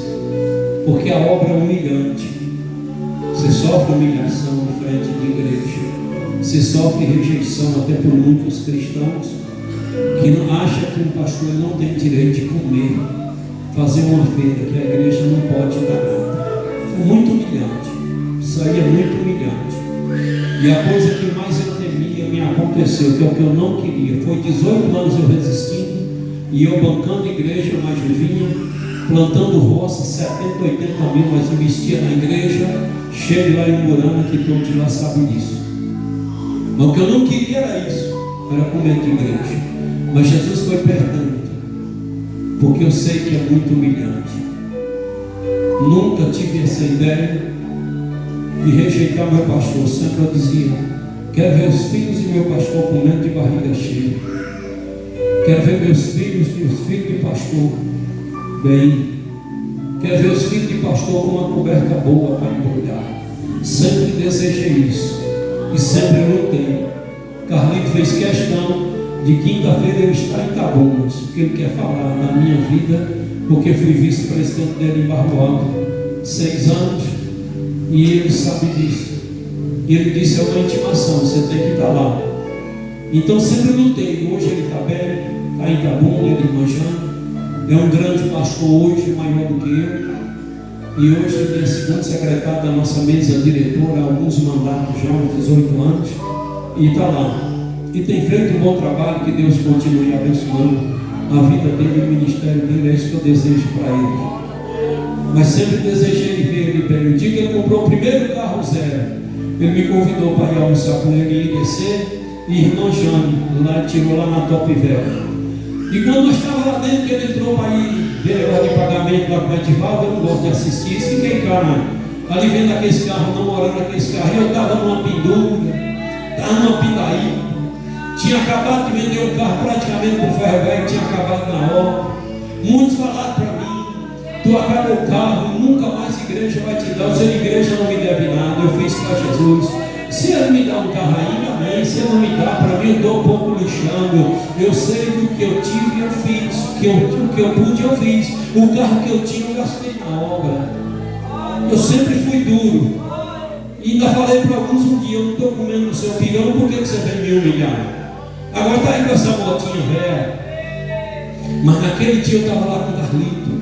S5: Porque a obra é humilhante. Você sofre humilhação em frente de igreja. Você sofre rejeição até por muitos cristãos que não acham que um pastor não tem direito de comer, fazer uma feira, que a igreja não pode dar nada. É muito humilhante. Isso aí é muito humilhante. E a coisa que mais eu temia me aconteceu, que é o que eu não queria. Foi 18 anos eu resistindo, e eu bancando igreja, mas eu vinha plantando roça, 70, 80 mil, mas investia na igreja. Chego lá em Morana, que todos lá sabem disso. Mas o que eu não queria era isso, era comer de igreja. Mas Jesus foi perdendo, porque eu sei que é muito humilhante. Nunca tive essa ideia de rejeitar meu pastor. Sempre eu dizia: quero ver os filhos de meu pastor comendo de barriga cheia. Quero ver meus filhos de pastor bem. Quero ver os filhos de pastor com uma coberta boa para embrulhar. Sempre desejei isso. E sempre lutei. Carlito fez questão de quinta-feira eu estar em Taboas, porque ele quer falar da minha vida, porque fui vice-presidente dele em Barro Alto 6 anos, e ele sabe disso. E ele disse: é uma intimação, você tem que estar lá. Então sempre lutei. Hoje ele está bem, está em Taboas, ele manjando. É um grande pastor hoje, maior do que eu. E hoje ele é segundo secretário da nossa mesa diretora, há alguns mandatos já, uns 18 anos. E está lá. E tem feito um bom trabalho, que Deus continue abençoando. a vida dele, o ministério dele, é isso que eu desejo para ele. Mas sempre desejei ver ele bem. O dia que ele comprou o primeiro carro zero, ele me convidou para ir almoçar com ele e descer. E irmão Jane, lá, tirou lá na Top Velha. E quando eu estava lá dentro, que ele entrou para ir ver negócio de pagamento da Quantivaldo, eu não gosto de assistir isso, fiquei cara ali vendo aqueles carros, namorando aqueles carros. E eu estava numa pendura, estava numa pindaíba. Tinha acabado de vender o carro praticamente para o ferro velho, tinha acabado na obra. Muitos falaram para mim: tu acabou o carro, nunca mais a igreja vai te dar, o seu igreja não me deve nada. Eu fiz para Jesus. Se ele me dá um carro ainda, amém. Se ele não me dá, para mim eu dou um pouco lixando. Eu sei que o que eu tive eu fiz, o que eu pude eu fiz. O carro que eu tinha eu gastei na obra. Eu sempre fui duro. E ainda falei para alguns um dia: eu não estou comendo no seu pirão, por que você vem me humilhar? Agora está aí com essa motinha velha. Mas naquele dia eu estava lá com o Carlito.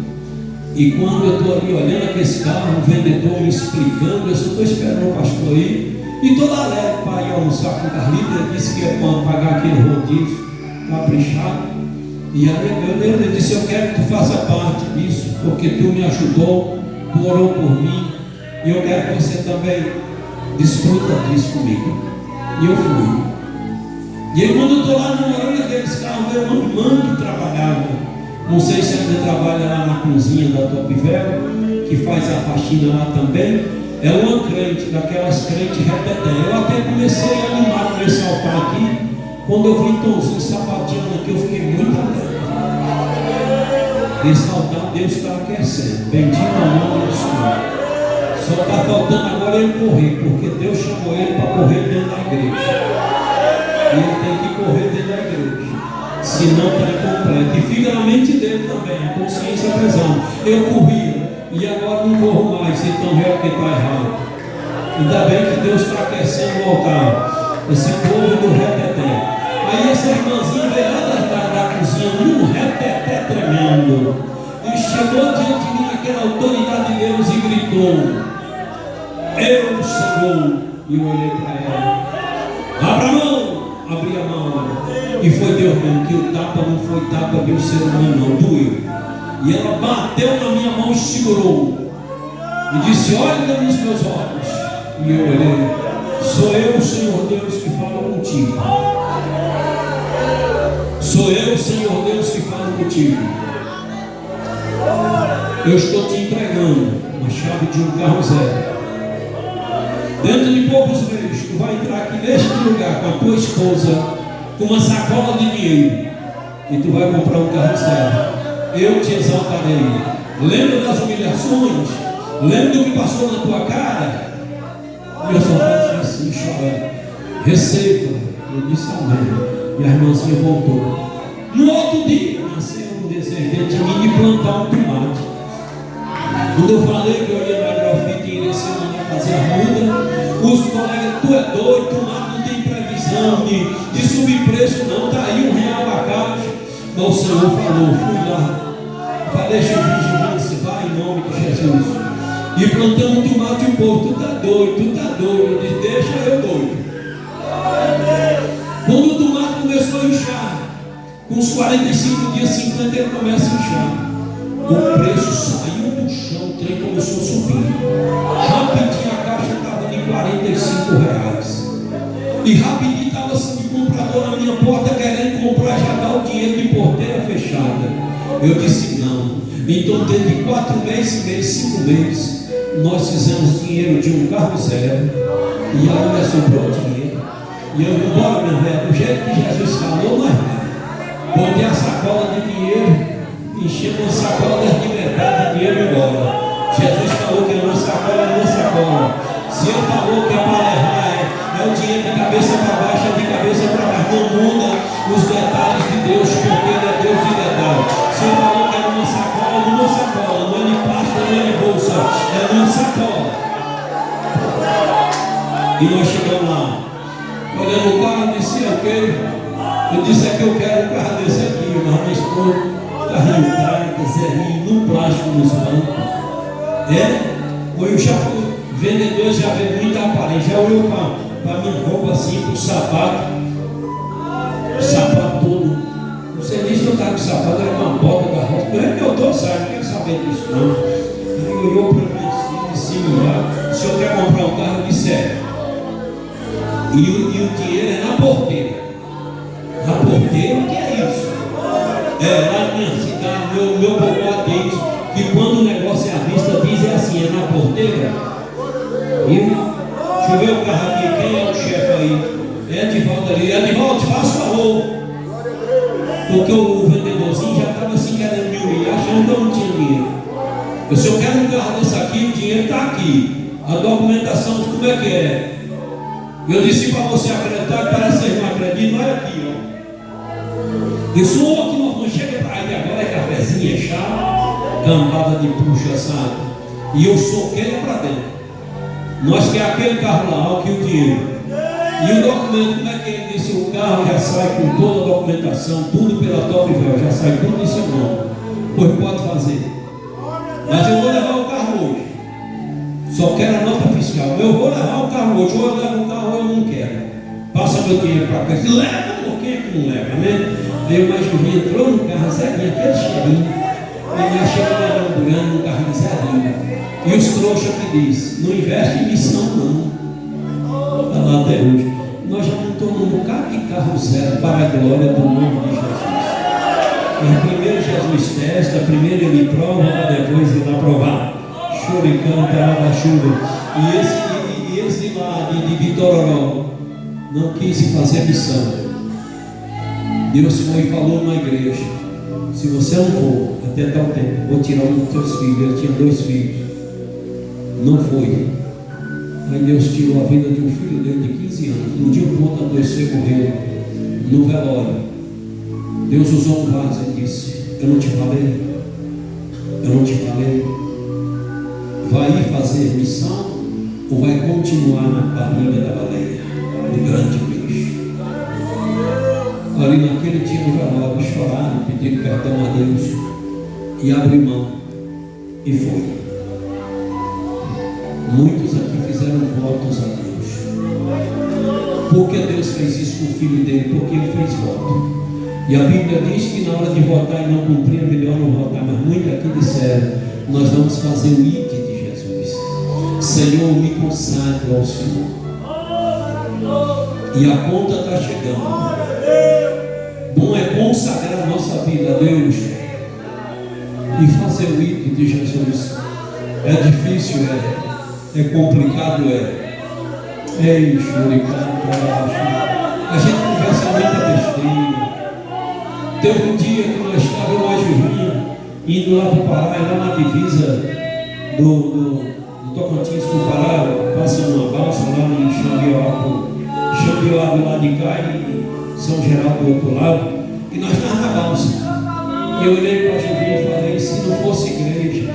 S5: E quando eu estou ali olhando aquele carro, o vendedor me explicando, eu só estou esperando o pastor ir. E toda alegre para ir almoçar com o Carlito, ele disse que ia pagar aquele rodízio caprichado. E aí ele disse: eu quero que tu faça parte disso, porque tu me ajudou, tu orou por mim, e eu quero que você também desfruta disso comigo. E eu fui. E aí quando eu estou lá namorando aqueles carros, eu uma irmã que trabalhava, não sei se ainda trabalha lá na cozinha da Top Velha, que faz a faxina lá também. É uma crente, daquelas crentes repeté. Eu até comecei a animar nesse altar aqui. Quando eu vi Tomzinho sapateando aqui, eu fiquei muito alegre. Esse altar Deus está aquecendo. Bendito o nome do Senhor. Só está faltando agora ele correr, porque Deus chamou ele para correr dentro da igreja. E ele tem que correr dentro da igreja. Senão está incompleto. E fica na mente dele também, a consciência pesando. Eu corria. E agora não corro mais, então é o que está errado. Ainda bem que Deus está aquecendo o altar. Esse povo do reteté. Aí essa irmãzinha veio lá da cozinha, num reteté tremendo. E chegou diante de mim naquela autoridade de Deus e gritou: eu, Senhor. E eu olhei para ela: abra a mão. Abri a mão. E foi Deus mesmo, que o tapa não foi tapa de um ser humano, não, doeu. E ela bateu na minha mão e segurou. E disse: olha nos meus olhos. E eu olhei: sou eu, Senhor Deus, que falo contigo. Sou eu, Senhor Deus, que falo contigo. Eu estou te entregando uma chave de um carro zero. Dentro de poucos meses, tu vai entrar aqui neste lugar com a tua esposa, com uma sacola de dinheiro, e tu vai comprar um carro zero. Eu te exaltarei. Lembra das humilhações? Lembra do que passou na tua cara? Eu só fazia assim, chorando. Receba. Eu disse amém. E a irmãzinha voltou. No outro dia, nasceu um desejo dentro de mim de plantar um tomate. Quando eu falei que eu ia na Agrofita e iria semana fazer a muda, os colegas: tu é doido, tomate não tem previsão de subir preço, não. Está aí R$1 a caixa. Mas o Senhor falou: fui lá. Falei: vigilância, vai em nome de Jesus. E plantamos tomate e o povo: tu está doido, tu está doido. Eu disse: deixa eu doido. Quando o tomate começou a inchar, com uns 45 dias, 50, ele começa a inchar. O preço saiu do chão, o trem começou a subir. Rapidinho a caixa estava de R$45. E rapidinho estava assim de comprador na minha porta querendo comprar, já dá o dinheiro de porteira fechada. Eu disse: não. Então, dentro de 4 meses, 5 meses, nós fizemos dinheiro de um carro zero. E a mulher sobrou dinheiro. E eu digo: bora, minha velha, do jeito que Jesus falou, nós vamos. Botei a sacola de dinheiro, enchemos uma sacola de metade de dinheiro e embora. Jesus falou que é uma sacola, é uma sacola. Se ele falou que é para levar, é o dinheiro de cabeça para baixo, é de cabeça para baixo. Não muda os detalhes de Deus, porque ele é Deus de detalhes. Se ele falou que era uma sacola, não é de pasta, não é de bolsa, é uma sacola. E nós chegamos lá, olhando o carro, disse: ok. Eu disse: é que eu quero um carro desse aqui. Mas minha esposa, carrinho prata, zerinho, no plástico nos bancos. Eu já fui vendedor, já vi muita aparência. Já olhou para minha roupa assim, para o sapato todo. Não sei nem se eu estava com sapato, era com a bota da roça. Não é que eu estou, sabe? Não quero saber disso, não. Aí olhou para mim assim, de cima lá. O senhor quer comprar um carro? Eu disse, é. E o dinheiro é na porteira. Na porteira, o que é isso? Lá na minha cidade, meu povo diz que quando o negócio é à vista, diz assim, é na porteira. E deixa eu ver o carro aqui, quem é o chefe aí? É Edivaldo ali. Edivaldo, faça favor. Porque o vendedorzinho já estava assim querendo me humilhar, achando que eu não tinha dinheiro. Eu disse, eu quero um carro desse aqui, o dinheiro está aqui. A documentação, como é que é? Eu disse para você acreditar, que parece que vocês não acreditam, olha aqui, ó. Eu sou aqui, não chega para aí agora, é cafezinho, é chá, cambada de puxa, sabe? E eu sou aquele para dentro. Nós quer aquele carro lá, ó, que o dinheiro. E o documento, como é que ele disse? O carro já sai com toda a documentação, tudo pela Top Véu, já sai tudo em seu nome. Pois pode fazer. Mas eu vou levar o carro hoje. Só quero a nota fiscal. Eu vou levar o carro hoje. Ou eu levo o carro ou eu não quero. Passa meu dinheiro para cá. Leva, quem é que não leva, né? Aí o mais novinho entrou no carro, Zerinho, aquele cheirinho. E me chega na Durando no carro de Zerinho. E os trouxas que diz, não investe em missão não. Está lá até hoje. Nós já montamos um bocado de carro zero para a glória do nome de Jesus. Mas primeiro Jesus testa, primeiro ele prova, depois ele aprovar. Choricão, tarada, chuva. E esse lá de Vitororó não quis fazer missão. Deus foi e falou na igreja: se você não for até tal tempo, vou tirar um dos teus filhos. Ele tinha 2 filhos. Não foi. Aí Deus tirou a vida de um filho dele de 15 anos. No dia que o outro adoeceu, morreu no velório. Deus usou um vaso e disse: eu não te falei? Eu não te falei? Vai ir fazer missão ou vai continuar na barriga da baleia, no grande peixe? Ali naquele dia no velório, choraram, pediram perdão a Deus e abriu mão e foi. Muitos aqui fizeram votos a Deus. Por que Deus fez isso com o filho dele? Porque ele fez voto. E a Bíblia diz que na hora de votar e não cumprir, é melhor não votar. Mas muitos aqui disseram: nós vamos fazer o ID de Jesus. Senhor, me consagro ao Senhor. E a conta está chegando. Bom é consagrar a nossa vida a Deus e fazer o ID de Jesus. É difícil, é complicado, Ei, churicado, a gente conversa muita besteira. Teve um dia que nós estávamos mais Juvinho, indo lá para o Pará, lá na divisa do Tocantins com o Pará, passando uma balsa lá em Xambioá do lado de cá e São Geraldo do outro lado, e nós estávamos na balsa. E eu olhei para a Juvinho e falei: se não fosse igreja.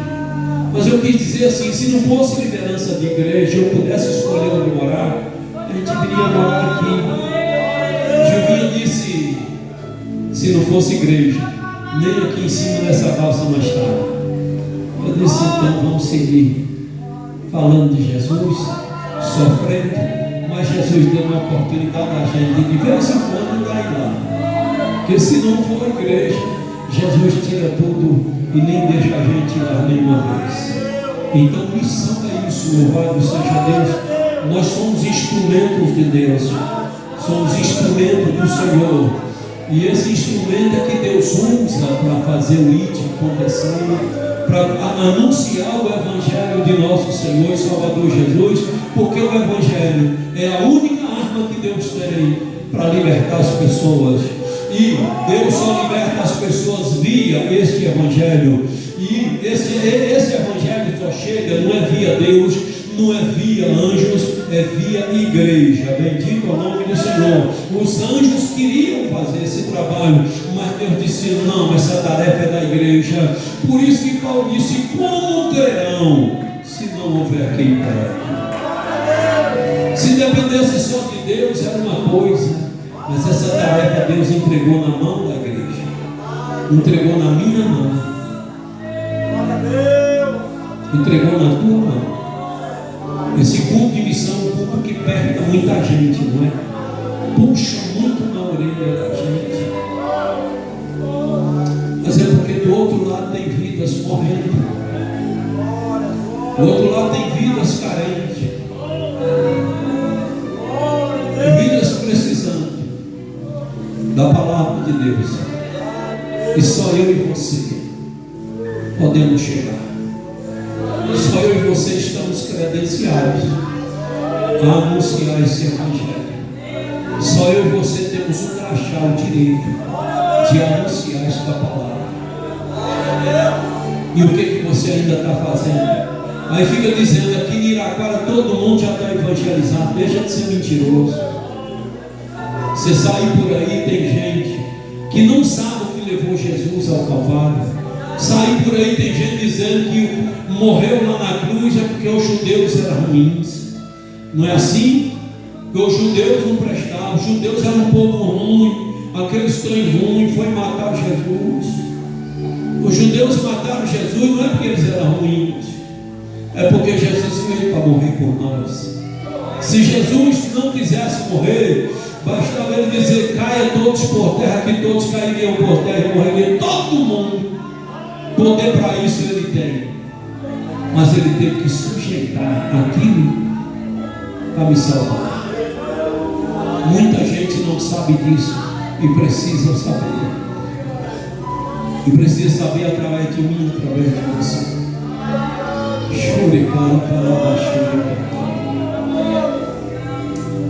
S5: Mas eu quis dizer assim: se não fosse liderança de igreja, eu pudesse escolher onde morar, a gente viria morar aqui. Juvinho disse: se não fosse igreja, nem aqui em cima dessa balsa mais tarde. Eu disse: então vamos seguir falando de Jesus, sofrendo, mas Jesus deu uma oportunidade a gente de vez em quando ir lá. Porque se não for igreja, Jesus tira tudo e nem deixa a gente ir lá nenhuma vez. Então missão é isso, louvado seja Deus. Nós somos instrumentos de Deus, somos instrumentos do Senhor. E esse instrumento é que Deus usa para fazer o IT acontecer, para anunciar o Evangelho de nosso Senhor e Salvador Jesus, porque o Evangelho é a única arma que Deus tem para libertar as pessoas. E Deus só liberta as pessoas via este Evangelho. E esse Evangelho só chega, não é via Deus, não é via anjos, é via igreja. Bendito é o nome do Senhor. Os anjos queriam fazer esse trabalho, mas Deus disse: não, essa tarefa é da igreja. Por isso que Paulo disse: como crerão se não houver quem pregue? Se dependesse só de Deus era uma coisa, mas essa tarefa Deus entregou na mão da igreja, entregou na minha mão, entregou na tua mão. Esse culto de missão é um culto que perde muita gente, não é? Puxa muito na orelha da gente. mas é porque do outro lado tem vidas morrendo, do outro lado tem vidas carentes, vidas precisando da palavra de Deus. E só eu e você podemos chegar. Só eu e você estamos credenciados a anunciar esse evangelho. Só eu e você temos o crachá, o direito de anunciar esta palavra. E o que você ainda está fazendo? Aí fica dizendo aqui em Iraquara todo mundo já está evangelizado. Deixa de ser mentiroso. Você sai por aí, tem gente que não sabe o que levou Jesus ao Calvário. Sai por aí, tem gente dizendo que morreu lá na cruz é porque os judeus eram ruins. Não é assim? Porque os judeus não prestavam, os judeus eram um povo ruim, aqueles trem ruim foi matar Jesus. Os judeus mataram Jesus não é porque eles eram ruins, é porque Jesus veio para morrer por nós. Se Jesus não quisesse morrer, bastava ele dizer: caia todos por terra, que todos cairiam por terra e morreria todo mundo. Poder para isso ele tem, mas ele teve que sujeitar aquilo para me salvar. Muita gente não sabe disso e precisa saber. E precisa saber através de mim, através de você.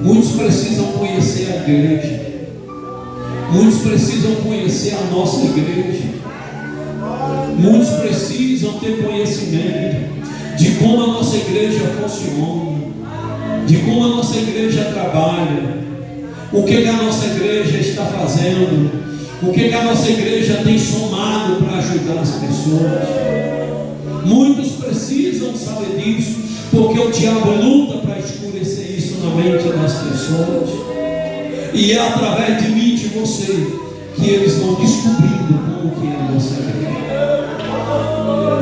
S5: Muitos precisam conhecer a igreja. Muitos precisam conhecer a nossa igreja. Muitos precisam ter conhecimento de como a nossa igreja funciona, de como a nossa igreja trabalha, o que a nossa igreja está fazendo, o que a nossa igreja tem somado para ajudar as pessoas. Muitos precisam saber disso, porque o diabo luta para escurecer isso na mente das pessoas, e é através de mim e de você que eles vão descobrindo como que é a nossa igreja,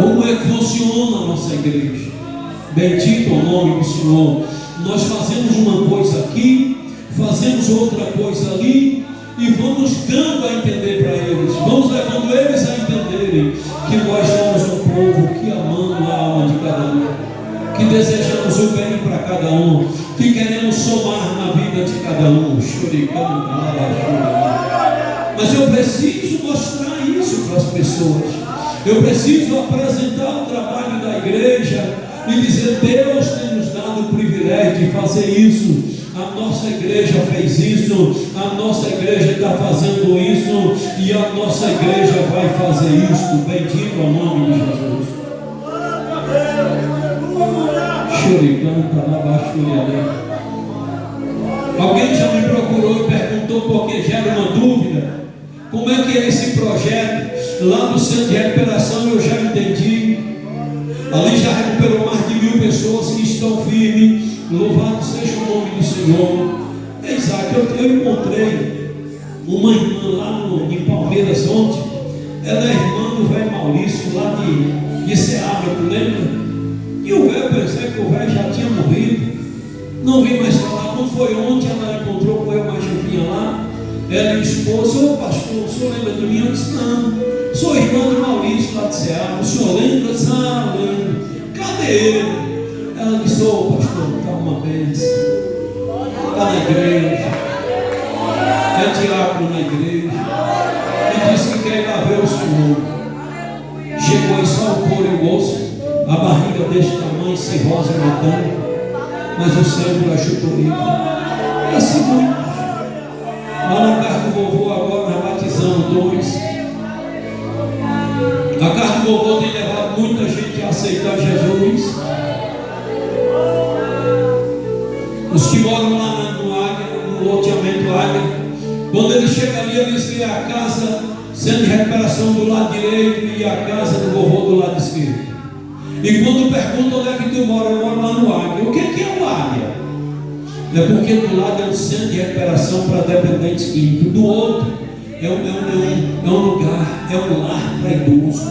S5: como é que funciona a nossa igreja. Bendito é o nome do Senhor. Nós fazemos uma coisa aqui, fazemos outra coisa ali, e vamos dando a entender para eles, vamos levando eles a entenderem que nós somos um povo que amamos a alma de cada um, que desejamos o bem para cada um, que queremos somar na vida de cada um. Mas eu preciso mostrar isso para as pessoas. Eu preciso apresentar o trabalho da igreja e dizer: Deus tem nos dado o privilégio de fazer isso. A nossa igreja fez isso, a nossa igreja está fazendo isso, e a nossa igreja vai fazer isso. Bendito ao nome de Jesus. Alguém já me procurou e perguntou, porque gera uma dúvida: como é que é esse projeto? Lá no centro de recuperação eu já entendi. Ali já recuperou mais de 1000 pessoas que estão firmes. Louvado seja o nome do Senhor. Isaac, eu encontrei uma irmã lá em Palmeiras ontem. Ela é irmã do velho Maurício, lá de Seabra, tu lembra? E o velho, pensei que o velho já tinha morrido, não vim mais falar. Quando foi ontem, ela encontrou com eu, mais novinha lá. Ela e o esposo: ô pastor, o senhor lembra de mim? Eu disse: não, sou irmã do Maurício lá de Seabra. O senhor lembra? Eu disse: ah, lembro. Cadê ele? Ela disse: ô pastor, está uma bênção, está na igreja, é diácono na igreja, e disse que quer ir lá ver o Senhor. Chegou aí só o couro e o osso, a barriga deste tamanho, cirrose matando, mas o sangue ajudou ele. E assim muitos. Lá na casa do vovô agora nós batizamos 2. A casa do vovô tem levado muita gente a aceitar Jesus. Os que moram lá no Águia, no loteamento Águia, quando ele chega ali, eles veem a casa sendo de recuperação do lado direito e a casa do vovô do lado esquerdo. E quando perguntam onde é que tu mora, eu moro lá no Águia. O que é o Águia? É porque do lado é um centro de recuperação para dependentes químicos, do outro é um lugar, é um lar para idoso,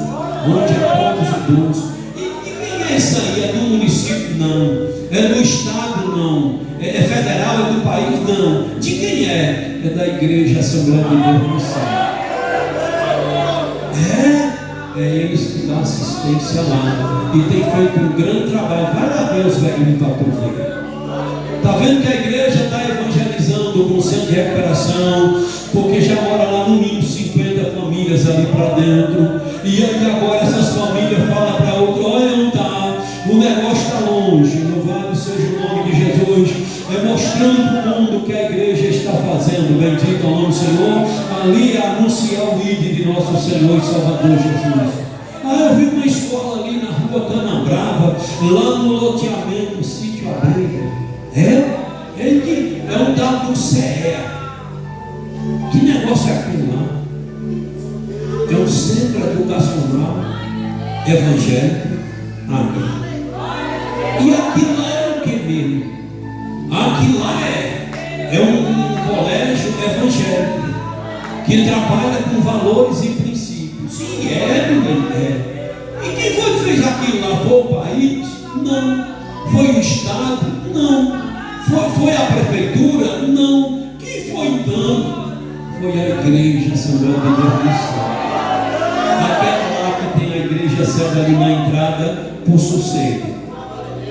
S5: onde é poucos idosos. E quem é isso aí? É do município? Não. É do estado? Não. É federal? É do país? Não. De quem é? É da igreja Assembleia de Deus no Céu. é eles que dão assistência lá. E tem feito um grande trabalho. Vai lá ver os velhinhos para tu ver. Está vendo que a igreja está evangelizando com centro de recuperação, porque já mora lá no mínimo 50 famílias ali para dentro. E aí agora essas famílias falam para outro: olha, não está, o negócio está longe. Louvado seja o nome de Jesus. É mostrando para o mundo que a igreja está fazendo. Bendito é o nome do Senhor. Ali é anunciar o ID de nosso Senhor e Salvador Jesus. Eu vi uma escola ali na rua Canabrava, lá no loteamento Sítio Abriga. É um WCE. Que negócio é aquilo lá? É um centro educacional evangélico. Amém. E aquilo lá é o que mesmo? Aquilo lá é um colégio evangélico que trabalha com valores e princípios. E é. E quem foi que fez aquilo lá? Foi o país? Não. Foi o Estado? Não. Foi a prefeitura? Não. Quem foi então? Foi a igreja Assembleia de Deus do Céu. Aquela lá que tem a igreja sede ali na entrada por sossego.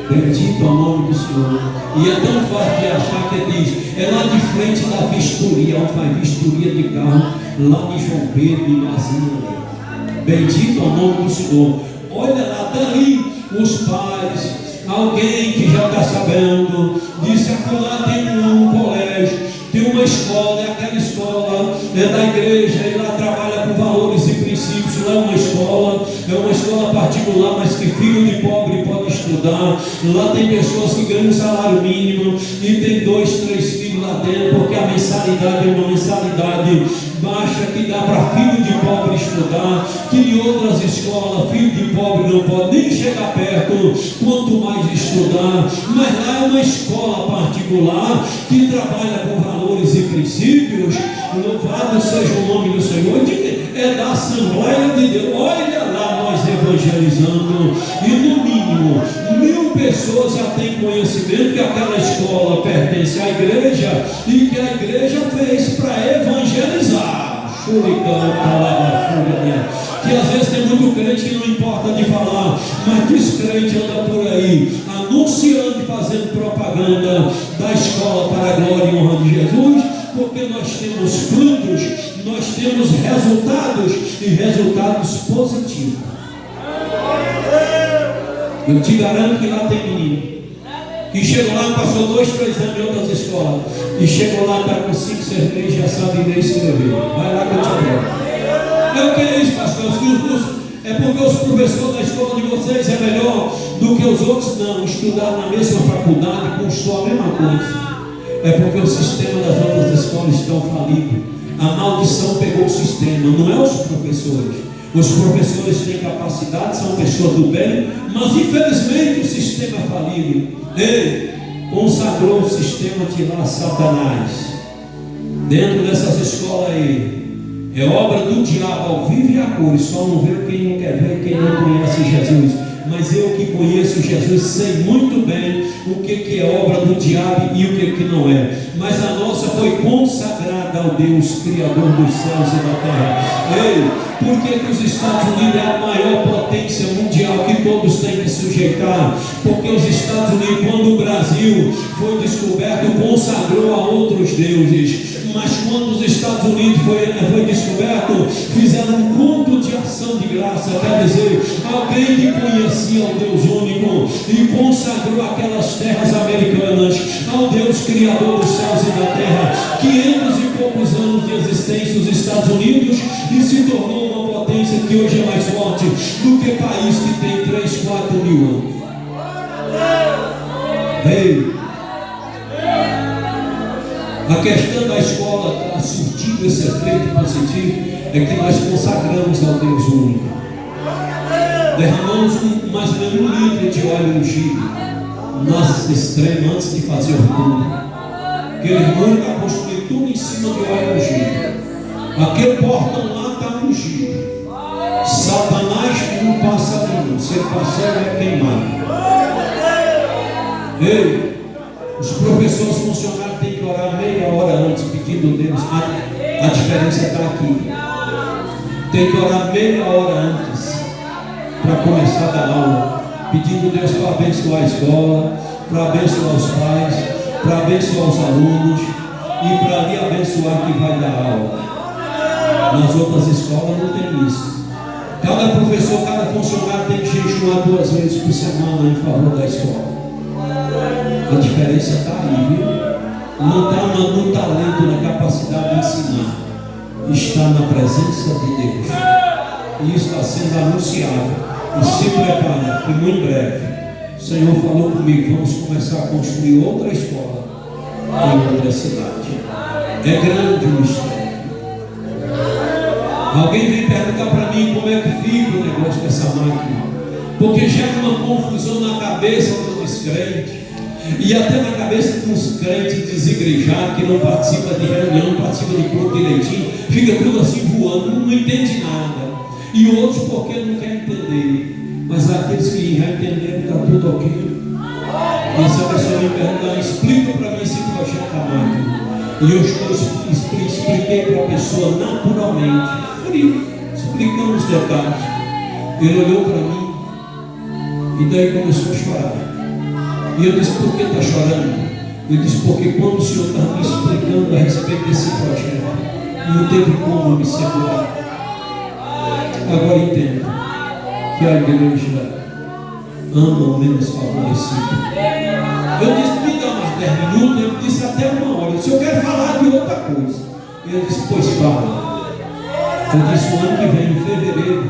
S5: Bendito é o nome do Senhor. E é tão fácil de achar que diz: é lá de frente da vistoria, onde faz vistoria de carro, lá de João Pedro e Mazinha. Bendito é o nome do Senhor. Olha lá, dali os pais, alguém que já está sabendo, disse: acolá tem um colégio, tem uma escola, é aquela escola, é da igreja, e lá trabalha com valores e princípios. Lá é uma escola particular, mas que filho de pobre pode estudar. Lá tem pessoas que ganham um salário mínimo e tem 2, 3 filhos lá dentro, porque a mensalidade é uma mensalidade baixa que dá para filho de pobre estudar, que em outras escolas filho de pobre não pode nem chegar perto, quanto mais estudar. Mas lá é uma escola particular que trabalha com valores e princípios. Louvado seja o nome do Senhor. É da Assembleia de Deus. Olha lá nós evangelizando, e no mínimo 1000 pessoas já têm conhecimento que aquela escola pertence à igreja e que a igreja fez para evangelizar. Que às vezes tem muito crente que não importa de falar, mas descrente anda por aí anunciando e fazendo propaganda da escola para a glória e honra de Jesus, porque nós temos frutos, nós temos resultados e resultados positivos. Eu te garanto que lá tem menino que chegou lá, passou 2, 3 anos em outras escolas e chegou lá, está com 5, 6 meses, já sabe ler e escrever. Vai lá que eu te aprovo. É o que é isso, pastor? É porque os professores da escola de vocês é melhor do que os outros? Não, estudar na mesma faculdade custou a mesma coisa. É porque o sistema das outras escolas estão falido. A maldição pegou o sistema, não é os professores. Os professores têm capacidade, são pessoas do bem, mas infelizmente o sistema é falido. Ele consagrou o sistema de lá Satanás. Dentro dessas escolas aí, é obra do diabo ao vivo e a cores. Só não vê quem não quer ver, quem não conhece Jesus. Mas eu que conheço Jesus sei muito bem o que é obra do diabo e o que não é. Mas a nossa foi consagrada ao Deus Criador dos céus e da terra. Ei, por que os Estados Unidos é a maior potência mundial que todos têm que sujeitar? Porque os Estados Unidos, quando o Brasil foi descoberto, consagrou a outros deuses. Mas quando os Estados Unidos foi descoberto, fizeram um culto de ação de graça. Quer dizer, alguém que conhecia o Deus único e consagrou aquelas terras americanas ao Deus Criador dos céus e da terra. 500 e poucos anos de existência dos Estados Unidos, e se tornou uma potência que hoje é mais forte do que país que tem 3, 4 mil anos. Ei, a questão da escola está surtindo esse efeito positivo, é que nós consagramos ao Deus único. Derramamos mais ou menos 1 litro de óleo ungido nas extremas antes de fazer o culto. Aquele muro está construído tudo em cima de óleo ungido. Aquele portão lá está ungido. Satanás não passa nenhum, se ele passar é queimado. Ei, os professores funcionários têm que orar meia hora antes, pedindo a Deus. A diferença está aqui. tem que orar meia hora antes para começar a dar aula, pedindo a Deus para abençoar a escola, para abençoar os pais, para abençoar os alunos e para lhe abençoar que vai dar aula. Nas outras escolas não tem isso. Cada professor, cada funcionário tem que jejuar 2 vezes por semana em favor da escola. A diferença está aí, viu? Não está no talento, na capacidade de ensinar. Está na presença de Deus. E isso está sendo anunciado. E se prepara, que muito breve o Senhor falou comigo, vamos começar a construir outra escola em outra cidade. É grande o mistério. Alguém vem perguntar para mim como é que fica o negócio dessa máquina, porque gera uma confusão na cabeça dos descrentes e até na cabeça de uns crentes desigrejados que não participam de reunião, não participam de culto direitinho, fica tudo assim voando, não entende nada, e outros porque não quer entender, mas aqueles que já entenderam está tudo ok. E essa pessoa me pergunta, explica para mim esse projeto da máquina, e eu expliquei para a pessoa naturalmente, explicando os detalhes. Ele olhou para mim e daí começou a chorar. E eu disse, por que está chorando? Ele disse, porque quando o Senhor estava me explicando a respeito desse projeto, não teve como me segurar. Agora entendo que a igreja ama o menos favorecido. Eu disse, me dá mais 10 minutos. Ele disse, até 1 hora. Eu disse, eu quero falar de outra coisa. Ele disse, pois fala. Eu disse, o ano que vem, em fevereiro,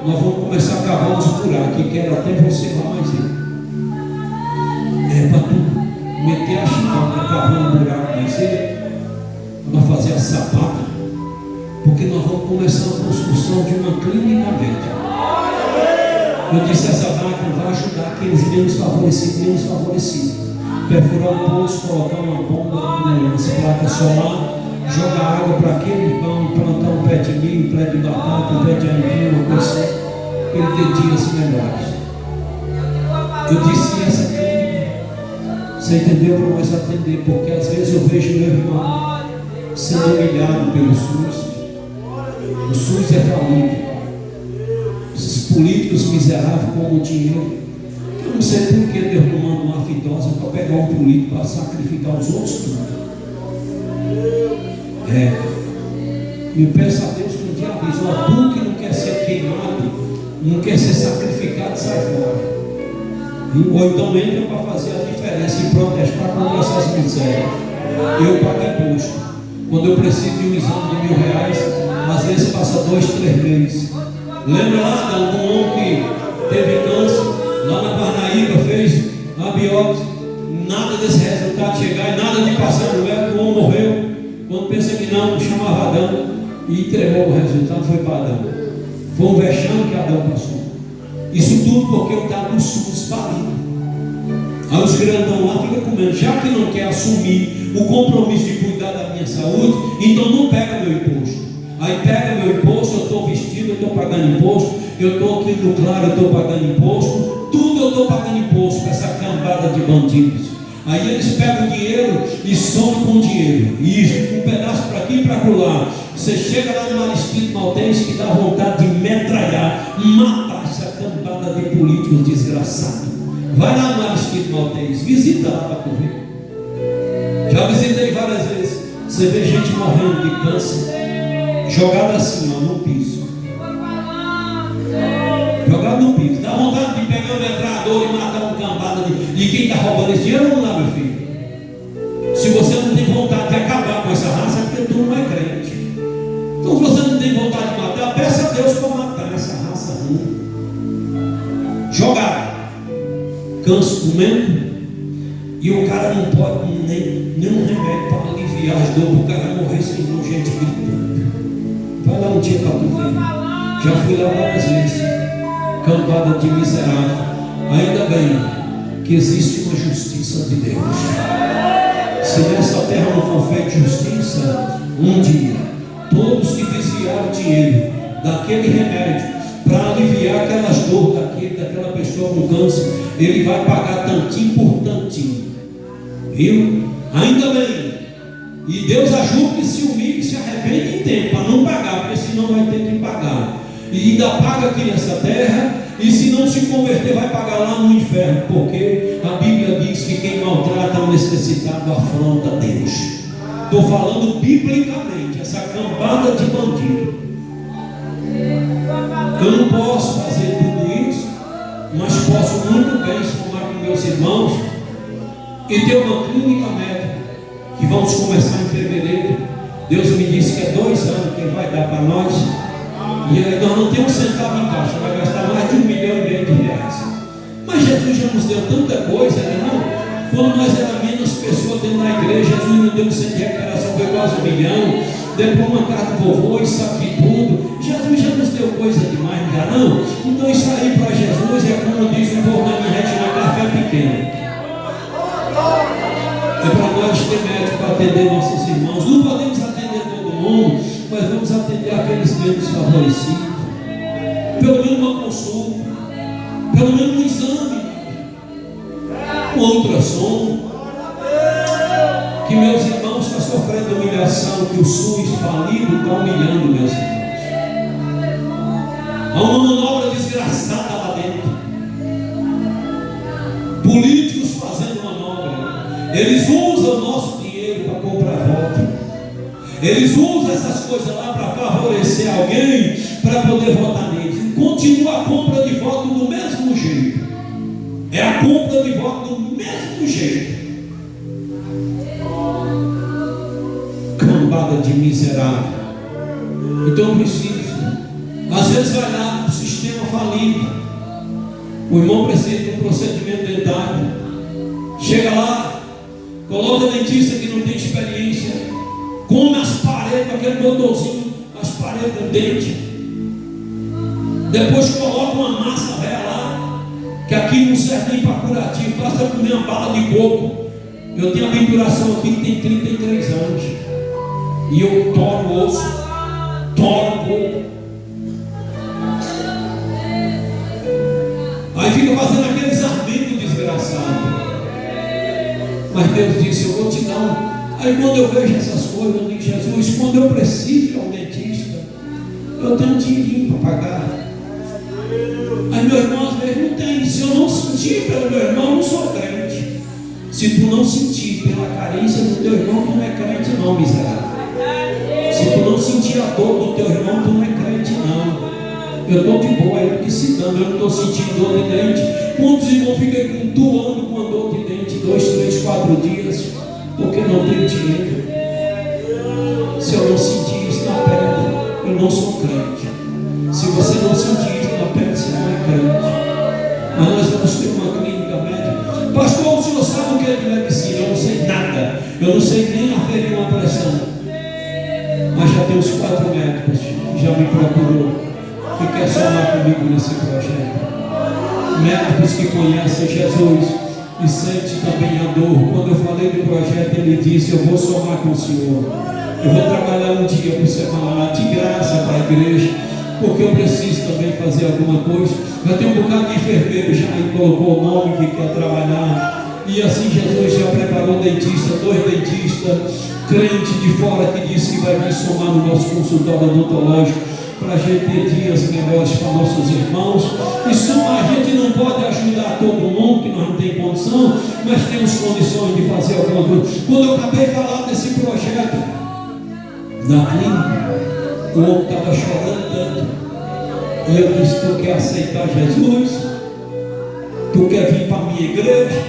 S5: nós vamos começar a cavar uns buracos, e quero até você lá mais ele. É para tu meter a chave, cavar um buraco mais ele, para fazer a sapata, porque nós vamos começar a construção de uma clínica médica. Eu disse, essa máquina vai ajudar aqueles menos favorecidos. Perfurar um poço, colocar uma bomba, umas placas solar, jogar água para aquele irmão, plantar um pé de milho, um pé de batata, um pé de aipim, uma coisa assim, ele ter dias melhores. Eu disse, essa clínica, você entendeu, para nós atender, porque às vezes eu vejo meu irmão sendo humilhado pelo SUS. O SUS é falido. Esses políticos miseráveis com o dinheiro. Eu não sei por que Deus não manda uma fitosa para pegar um político para sacrificar os outros tudo. E eu peço a Deus que um dia avise, tu que não quer ser queimado, não quer ser sacrificado, sai fora. Ou então entra para fazer a diferença e protestar contra essas misérias. Eu pago imposto. Quando eu preciso de um exame de R$1.000, às vezes passa 2, 3 meses. Lembra lá de algum homem que teve câncer, lá na Parnaíba, fez a biópsia, nada desse resultado chegar, e nada de passar no médico, o homem morreu. Quando pensa que não, chamava Adão e entregou o resultado, foi para Adão. Foi um vexame que Adão passou. Isso tudo porque o dado do SUS falido. Aí os grandão lá ficam comendo, já que não quer assumir o compromisso de cuidar da minha saúde, então não pega meu imposto. Aí pega meu imposto, eu estou vestido, eu estou pagando imposto, eu estou aqui no claro, eu estou pagando imposto, tudo eu estou pagando imposto para essa cambada de bandidos. Aí eles pegam o dinheiro e somem com o dinheiro, e um pedaço para aqui e para lá. Você chega lá no Aristide Maltês que dá vontade de metralhar, matar essa cambada de políticos desgraçados. Vai lá no Aristide Maltês, visita lá para tu ver. Já visitei várias vezes. Você vê gente morrendo de câncer, jogada assim, ó, no piso. Jogado no piso. Dá vontade de pegar o metralhador e matar um cambada de quem está roubando esse dinheiro. Vamos lá, meu filho. Se você não tem vontade de acabar com essa raça, é porque tu não é crente. Então, se você não tem vontade de matar, peça a Deus para matar essa raça ruim. Jogado. Câncer comendo. E o cara não pode nenhum remédio para aliviar as dores, o cara morrer sem gente gritando. Vai lá um dia para tu ver. Já fui lá várias vezes. Cambada de miserável. Ainda bem que existe uma justiça de Deus. Se nessa terra não for feita justiça, um dia todos que desviaram dinheiro daquele remédio para aliviar aquelas dores daquela pessoa com câncer, ele vai pagar tantinho por tantinho. Viu? Ainda bem. E Deus ajuda que se humilhe e se arrepende. arrepende em tempo, para não pagar, porque senão vai ter que pagar. E ainda paga aqui nessa terra, e se não se converter, vai pagar lá no inferno, porque a Bíblia diz que quem maltrata o necessitado afronta Deus. Estou falando biblicamente, essa cambada de bandido. Eu não posso fazer tudo isso, mas posso muito bem somar com meus irmãos e ter uma clínica médica que vamos começar em fevereiro. Deus me disse que é 2 anos que Ele vai dar para nós, e aí nós não temos centavo em caixa, vai gastar mais de R$1,5 milhão. Mas Jesus já nos deu tanta coisa, né? Não? Quando nós éramos menos pessoas dentro da igreja, Jesus nos deu um centro de recuperação, foi quase R$1 milhão. Depois uma carta do vovô, isso aqui tudo. Jesus já nos deu coisa demais, já não? Então isso aí para Jesus é como diz o povo na minha rede, é café pequeno. É para nós ter médico para atender nossos irmãos. Não podemos atender todo mundo, mas vamos atender aqueles menos favorecidos. Pelo menos uma consulta, pelo menos um exame, um ultrassom. Que meus irmãos estão sofrendo humilhação, que o SUS falido está humilhando meus irmãos. Há uma manobra desgraçada lá dentro. Políticos fazendo manobra. Eles usam o nosso dinheiro para comprar voto. Eles usam essas coisas lá para favorecer alguém, para poder votar neles. E continua a compra de voto do mesmo jeito. É a compra de voto do mesmo jeito. Cambada de miserável. Então eu preciso. Às vezes vai lá, o sistema falido. O irmão precisa de um procedimento dentário. Chega lá, coloca dentista que não tem experiência, come as paredes, aquele motorzinho, as paredes do dente. Depois coloca uma massa velha lá, que aqui não serve nem para curativo, basta comer uma bala de coco. Eu tenho a menturação aqui que tem 33 anos. E eu toro o osso, toro o coco. Aí fica fazendo aqueles armentos desgraçados. Mas Deus disse, eu vou te dar. Aí quando eu vejo essas coisas, eu digo, Jesus, quando eu preciso ir ao dentista, eu tenho um dinheirinho para pagar. Aí meu irmão às vezes não tem. Se eu não sentir pelo meu irmão, eu não sou crente. Se tu não sentir pela carência do teu irmão, tu não é crente não, miserável. Se tu não sentir a dor do teu irmão, tu não é crente não. Eu estou de boa, eu estou se dando, eu não estou sentindo dor de dente. Quantos irmãos ficam tumultuando com a dor de dente 2, 3, 4 dias, porque não tem dinheiro? Se eu não sentir isso na pele, eu não sou crente. Se você não sentir isso na pele, você não é crente. Mas nós vamos ter uma clínica médica. Pastor, o senhor sabe o que é de medicina? Eu não sei nada. Eu não sei nem aferir uma pressão. Mas já tem uns 4 médicos que já me procurou, que quer somar comigo nesse projeto. Médicos que conhecem Jesus e sentem também a dor. Quando eu falei do projeto, ele disse, eu vou somar com o senhor. Eu vou trabalhar um dia por semana de graça para a igreja, porque eu preciso também fazer alguma coisa. Já tem um bocado de enfermeiro já aí colocou o nome que quer trabalhar. E assim Jesus já preparou dentista, 2 dentistas, crente de fora que disse que vai vir somar no nosso consultório odontológico, para a gente ter dias melhores para nossos irmãos. E somar, a gente não pode ajudar todo mundo, que nós não temos condição, mas temos condições de fazer alguma coisa. Quando eu acabei de falar desse projeto na clínica, o homem estava chorando tanto. E eu disse, tu quer aceitar Jesus? Tu quer vir para a minha igreja?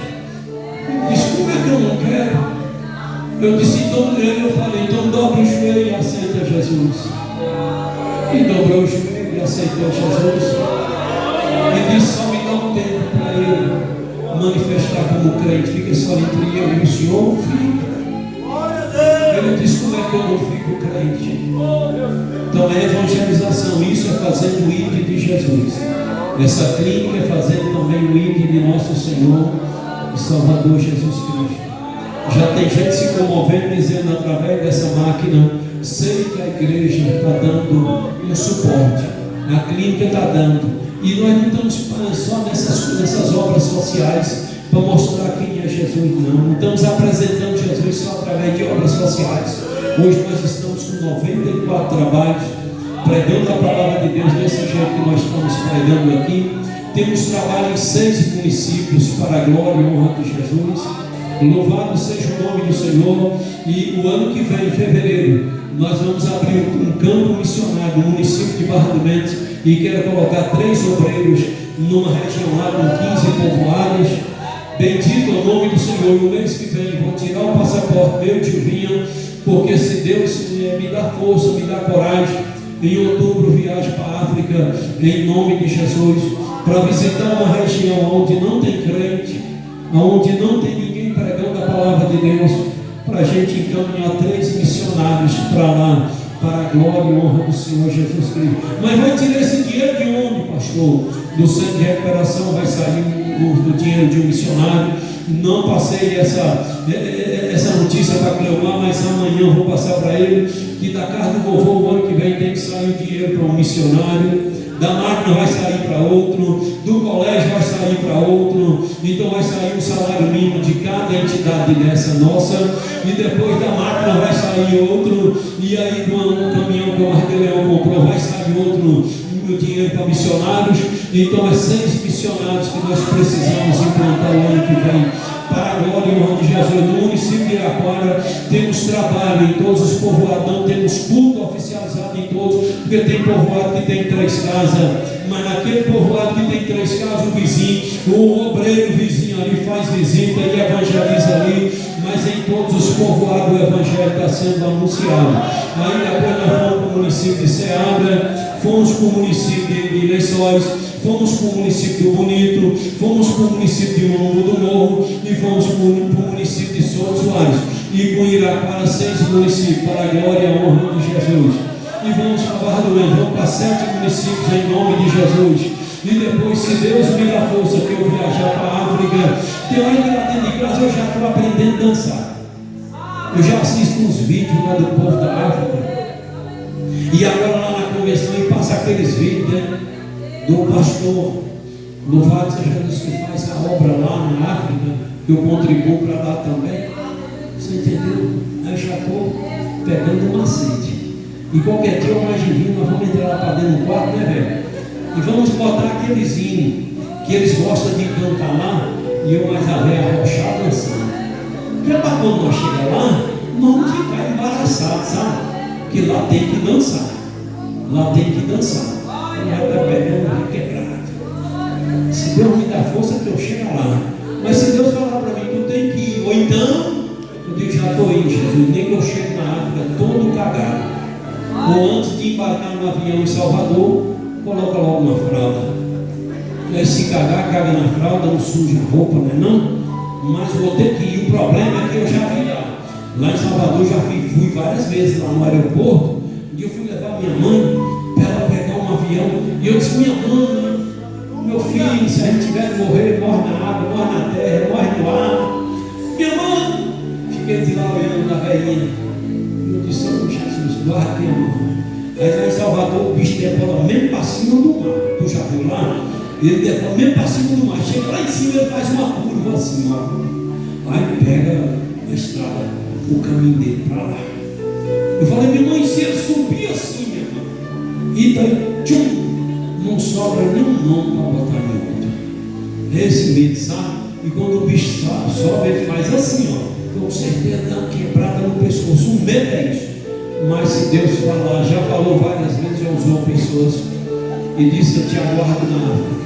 S5: Ele disse, como é que eu não quero? Eu disse, então eu falei, então dobra o joelho e aceita Jesus. E dobrou o joelho e aceitou Jesus. E disse, só me dá um tempo para ele manifestar como crente. Fica só entre eu e o Senhor, fica. Ele disse, como é que eu não fico crente? Então é evangelização. Isso é fazendo o ID de Jesus. Essa clínica é fazendo também o ID de nosso Senhor e Salvador Jesus Cristo. Já tem gente se comovendo, dizendo através dessa máquina, sei que a igreja está dando um suporte, a clínica está dando, e nós não estamos só nessas obras sociais para mostrar quem é Jesus, não estamos apresentando Jesus só através de obras sociais, Hoje nós estamos com 94 trabalhos, pregando a palavra de Deus desse jeito que nós estamos pregando aqui. Temos trabalho em 6 municípios para a glória e honra de Jesus. Louvado seja o nome do Senhor. E o ano que vem, em fevereiro, nós vamos abrir um campo missionário no município de Barra do Mendes, e quero colocar 3 obreiros numa região lá com 15 povoados. Bendito é o nome do Senhor. E o mês que vem vou tirar o passaporte meu tio Vinha, porque se Deus me dá força, me dá coragem, em outubro viajo para a África em nome de Jesus, para visitar uma região onde não tem crente, onde não tem ninguém pregando a palavra de Deus, para a gente encaminhar 3 missionários para lá, para a glória e honra do Senhor Jesus Cristo. Mas vai tirar esse dinheiro de onde, pastor? Do centro de recuperação vai sair do dinheiro de um missionário. Não passei essa notícia para Cleomar, mas amanhã eu vou passar para ele, que da casa do vovô o ano que vem tem que sair o dinheiro para um missionário, da máquina vai sair para outro, do colégio vai sair para outro, então vai sair o salário mínimo de cada entidade dessa nossa, e depois da máquina vai sair outro, e aí um caminhão que o Martelhão comprou vai sair outro dinheiro para missionários. Então é 6 missionários que nós precisamos implantar o ano que vem para a glória e honra de Jesus. No município de Iraquara temos trabalho em todos os povoados, não temos culto oficializado em todos, porque tem povoado que tem 3 casas, mas naquele povoado que tem 3 casas, o vizinho, o obreiro vizinho ali faz visita e evangeliza ali, mas em todos os povoados o evangelho está sendo anunciado. Aí depois nós fomos para o município de Seabra, fomos para o município de Lençóis, fomos para o município do Bonito, fomos para o município de Mongo do Morro e fomos para o município de Souto Soares. E com Iraquara 6 municípios, para a glória e a honra de Jesus. E vamos para Barra do Mendes, vamos para 7 municípios em nome de Jesus. E depois, se Deus me dá força que eu viajar para a África, tem hora que lá dentro de casa eu já estou aprendendo a dançar. Eu já assisto uns vídeos lá do povo da África. E agora lá na convenção e passa aqueles vídeos, né, do pastor, louvado seja Deus, que faz a obra lá na África, que eu contribuo para lá também. Você entendeu? Aí eu já estou pegando um macete. E qualquer dia eu mais divino, nós vamos entrar lá para dentro do quarto, né, velho? E vamos botar aqueles hinos que eles gostam de cantar lá, e eu mais a velha arrochar dançando. Que é para quando nós chegar lá, não ficar embaraçado, sabe? Que lá tem que dançar. Lá tem que dançar. Ela está pegando quebrado. Se Deus me dá força que eu chego lá. Mas se Deus falar para mim, tu tem que ir. Ou então, eu digo, já estou indo, Jesus. Nem que eu chego na África todo cagado. Ou antes de embarcar no avião em Salvador, coloca logo uma fralda. Aí se cagar, caga na fralda, não suja a roupa, não é não? Mas vou ter que ir. O problema é que eu já vi lá. Lá em Salvador já fui várias vezes lá no aeroporto. Um dia eu fui levar minha mãe para ela pegar um avião. E eu disse, minha mãe, meu filho, se a gente tiver que morrer, morre na água, morre na terra, morre no ar. Minha mãe, fiquei de lá olhando na velhinha. Eu disse, oh, Jesus, guarda minha mãe. Aí lá em Salvador o bicho decola mesmo para cima do mar. Tu já viu lá? Ele decola mesmo para cima do mar. Chega lá em cima, ele faz uma curva assim, ó. Aí pega a estrada, o caminho dele para lá. Eu falei, minha mãe, se ele subir assim, minha mãe, e daí, tchum, não sobra nenhum nome para botar em outro. É esse medo, sabe? E quando o bicho sobe, ele faz assim, ó, com certeza dá uma quebrada no pescoço. O medo é isso. Mas se Deus falar, já falou várias vezes, já usou pessoas e disse, eu te aguardo na África.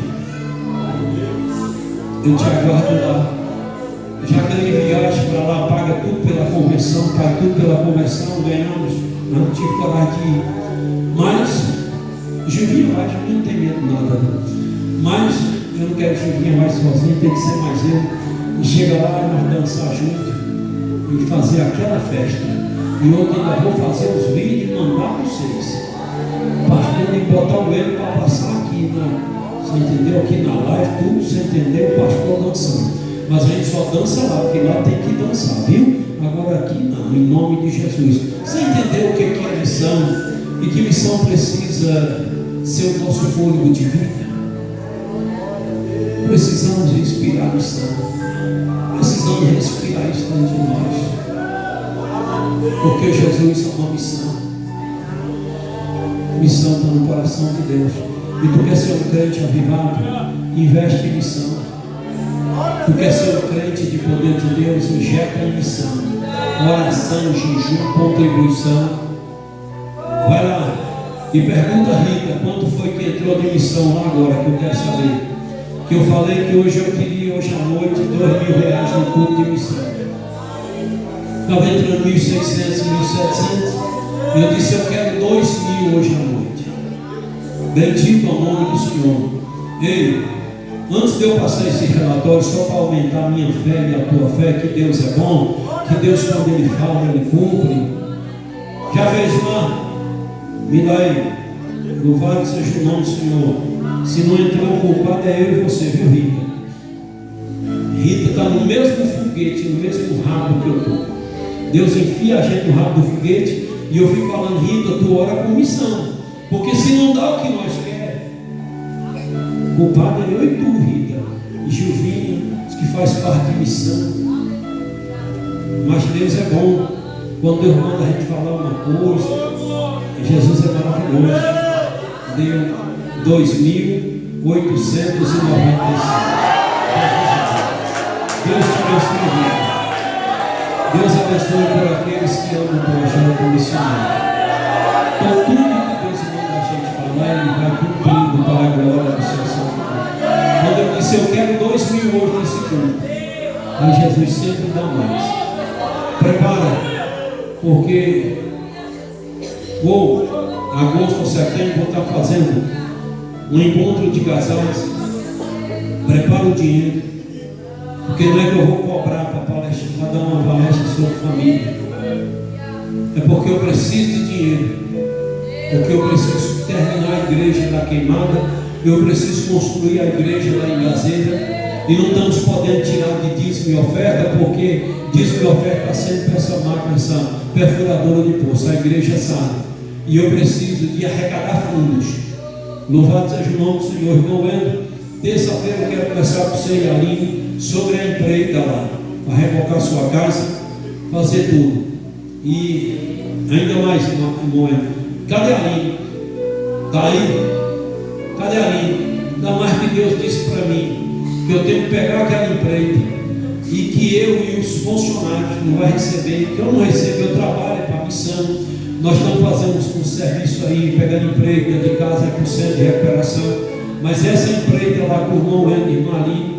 S5: Eu te aguardo lá. Já ganhei viagem para lá, paga tudo pela conversão, paga tudo pela conversão, ganhamos, não tive coragem de ir. Mas, Juvinha vai, Juvinha não tem medo de nada. Mas, eu não quero Juvinha mais sozinho, tem que ser mais eu. E chega lá e nós dançar junto e fazer aquela festa. E eu ainda vou fazer os vídeos e mandar para vocês. Pastor, tem que botar o ele para passar aqui, você entendeu? Aqui na live, tudo, você entendeu? O pastor dançando. Mas a gente só dança lá, porque lá tem que dançar, viu? Agora aqui não, em nome de Jesus. Você entendeu o que é missão? E que missão precisa ser o nosso fôlego de vida? Precisamos respirar missão. Precisamos respirar isso dentro de nós. Porque Jesus é uma missão. Missão está no coração de Deus. E tu quer ser um crente avivado? Investe em missão. Tu quer ser um crente de poder de Deus? Injeta em missão. Oração, jejum, contribuição. Vai lá e pergunta a Rita quanto foi que entrou de missão lá agora, que eu quero saber. Que eu falei que hoje eu queria, hoje à noite, R$2.000 no culto de missão. Estava entrando 1.600, 1.700. Eu disse, eu quero 2.000 hoje à noite. Bendito ao nome do Senhor. Ei, antes de eu passar esse relatório, só para aumentar a minha fé e a tua fé, que Deus é bom, que Deus, quando Ele fala, Ele cumpre. Já fez lá? Me dá aí. Louvado seja o nome do Senhor. Se não entrar o culpado é eu e você, viu, Rita? Rita está no mesmo foguete, no mesmo rabo que eu estou. Deus enfia a gente no rabo do foguete e eu fico falando, Rita, tu ora com missão. Porque se não dá o que nós queremos, o culpado é eu e tu, Rita. E Gilvinha, que faz parte de missão. Mas Deus é bom. Quando Deus manda a gente falar uma coisa, Jesus é maravilhoso. Deu 2.895. Deus te abençoe. Deus abençoe por aqueles que amam o projeto missionário. Então tudo que Deus manda a gente falar, Ele vai cumprindo para a glória do seu santo nome. Quando eu disse, eu quero 2.000 hoje nesse culto, aí Jesus sempre dá mais. Prepara, porque agosto ou setembro vou estar fazendo um encontro de casais. Prepara o dinheiro, porque não é que eu vou cobrar para dar uma palestra sobre família, é porque eu preciso de dinheiro, porque eu preciso terminar a igreja da Queimada, eu preciso construir a igreja da Engazeira, e não estamos podendo tirar de dízimo e oferta, porque dízimo e oferta está sempre essa máquina, essa perfuradora de poço. A igreja sabe, e eu preciso de arrecadar fundos. Louvado seja o nome do Senhor. Irmão Wendel, terça-feira eu quero conversar com você e a Aline sobre a empreita lá, para rebocar sua casa, fazer tudo. E ainda mais, irmão Wendel, cadê a Aline? Está aí? Cadê a Aline? Ainda mais que Deus disse para mim que eu tenho que pegar aquela empreita e que eu e os funcionários não vai receber, que eu não recebo, eu trabalho para a missão. Nós estamos fazendo um serviço aí, pegando empreita de casa com centro de recuperação, mas essa empreita lá com o irmão Wendel e a irmã Aline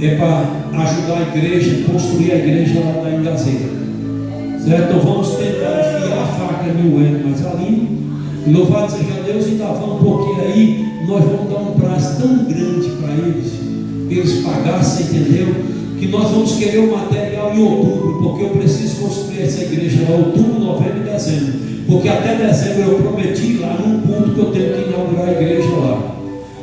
S5: é para ajudar a igreja, construir a igreja lá da Engazeira, certo? Então vamos tentar enfiar a faca no Wendel, mas Aline, louvado seja Deus, ainda vamos, porque aí nós vamos dar um prazo tão grande para eles pagassem, entendeu? Que nós vamos querer o material em outubro, porque eu preciso construir essa igreja lá, outubro, novembro e dezembro, porque até dezembro eu prometi lá num culto que eu tenho que inaugurar a igreja lá.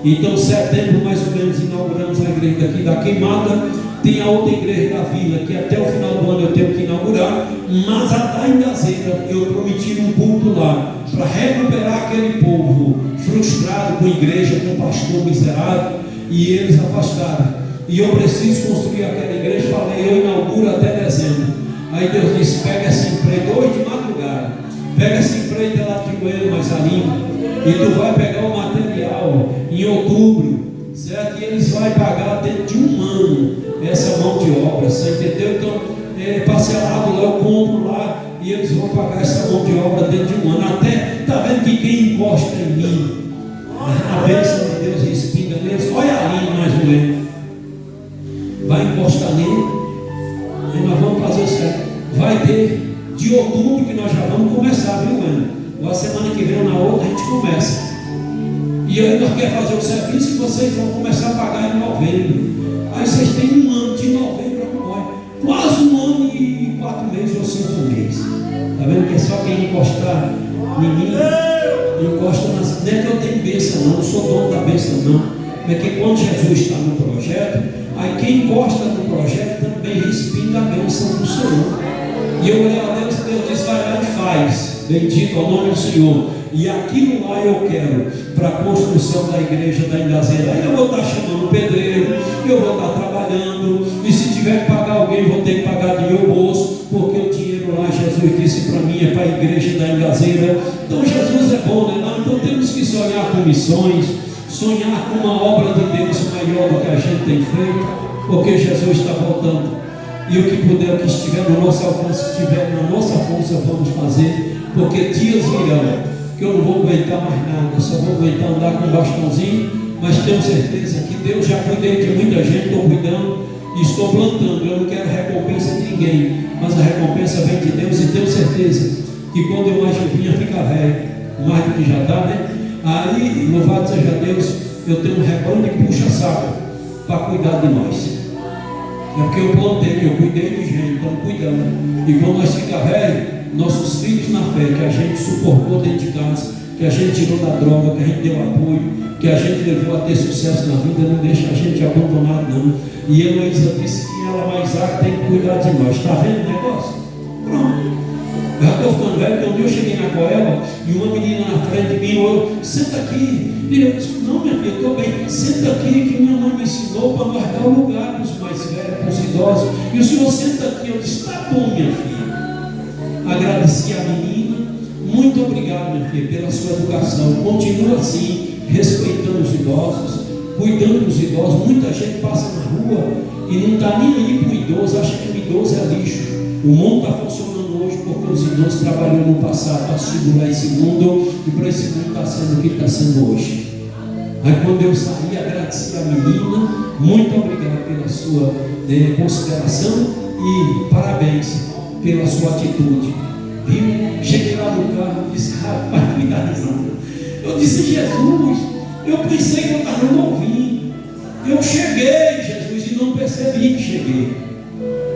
S5: Então setembro mais ou menos inauguramos a igreja daqui da Queimada. Tem a outra igreja da vila que até o final do ano eu tenho que inaugurar, mas a da Engazeira eu prometi um culto lá para recuperar aquele povo frustrado com a igreja, com o pastor miserável, e eles afastaram. E eu preciso construir aquela igreja. Falei, eu inauguro até dezembro. Aí Deus disse, pega essa empreita hoje de madrugada, pega essa empreita lá de Joelho, mais Aline, e tu vai pegar o material em outubro, certo? E eles vão pagar dentro de um ano essa mão de obra, você entendeu? Então, parcelado lá, eu compro lá, e eles vão pagar essa mão de obra dentro de um ano. Até, está vendo que quem encosta em mim, a bênção de Deus respinga neles. Olha a Aline mais ou menos, vai encostar nele, e nós vamos fazer o certo. Vai ter de outubro que nós já vamos começar, viu, mano? A semana que vem ou na outra a gente começa. E aí nós queremos fazer o serviço e vocês vão começar a pagar em novembro. Aí vocês têm um ano de novembro a nós, quase um ano e 4 meses ou 5 meses. Está vendo que é só quem encostar em mim, encosta nas. Não é que eu tenho bênção, não sou dono da bênção, não. É que quando Jesus está no projeto, aí quem encosta no projeto também respinga a bênção do Senhor. E eu olhei a Deus, Deus disse, vai lá e faz. Bendito ao nome do Senhor. E aquilo lá eu quero para a construção da igreja da Engazeira. Aí eu vou estar chamando o pedreiro, eu vou estar trabalhando, e se tiver que pagar alguém, vou ter que pagar de meu bolso, porque o dinheiro lá Jesus Jesus disse para mim, é para a igreja da Engazeira. Então Jesus é bom, né? Não, então temos que sonhar com missões, sonhar com uma obra de Deus maior do que a gente tem feito, porque Jesus está voltando. E o que puder, o que estiver no nosso alcance, que estiver na nossa força, vamos fazer, porque dias virão que eu não vou aguentar mais nada, eu só vou aguentar andar com um bastãozinho, mas tenho certeza que Deus já cuidei de muita gente, estou cuidando e estou plantando. Eu não quero recompensa de ninguém, mas a recompensa vem de Deus, e tenho certeza que quando eu mais vinha ficar velho, mais do que já está, né? Aí, louvado seja Deus, eu tenho um rebanho de puxa-saco para cuidar de nós. É porque eu plantei, eu cuidei de gente, estamos cuidando. E quando nós ficar velho, nossos filhos na fé, que a gente suportou dentro de casa, que a gente tirou da droga, que a gente deu apoio, que a gente levou a ter sucesso na vida, não deixa a gente abandonado não. E a Heloísa disse que ela mais tem que cuidar de nós. Está vendo o negócio? Pronto. Eu já estou ficando velho, porque um dia eu cheguei na Coelba e uma menina na frente de mim, eu, senta aqui. E eu disse, não minha filha, estou bem, senta aqui que minha mãe me ensinou para guardar o lugar para os mais velhos, para os idosos. E o senhor senta aqui, eu disse, tá bom minha filha. Agradeci a menina, muito obrigado minha filha pela sua educação, continua assim, respeitando os idosos, cuidando dos idosos. Muita gente passa na rua e não está nem aí para o idoso, acha que o idoso é lixo. O mundo está funcionando hoje porque os idosos trabalharam no passado para segurar esse mundo, e para esse mundo está sendo o que está sendo hoje. Aí quando eu saí, agradeci a menina, muito obrigado pela sua consideração e parabéns pela sua atitude. Viu? Cheguei lá no carro e disse, rapaz, me dá risada. Eu disse, Jesus, eu pensei que eu estava novinho. Eu cheguei, Jesus, e não percebi que cheguei.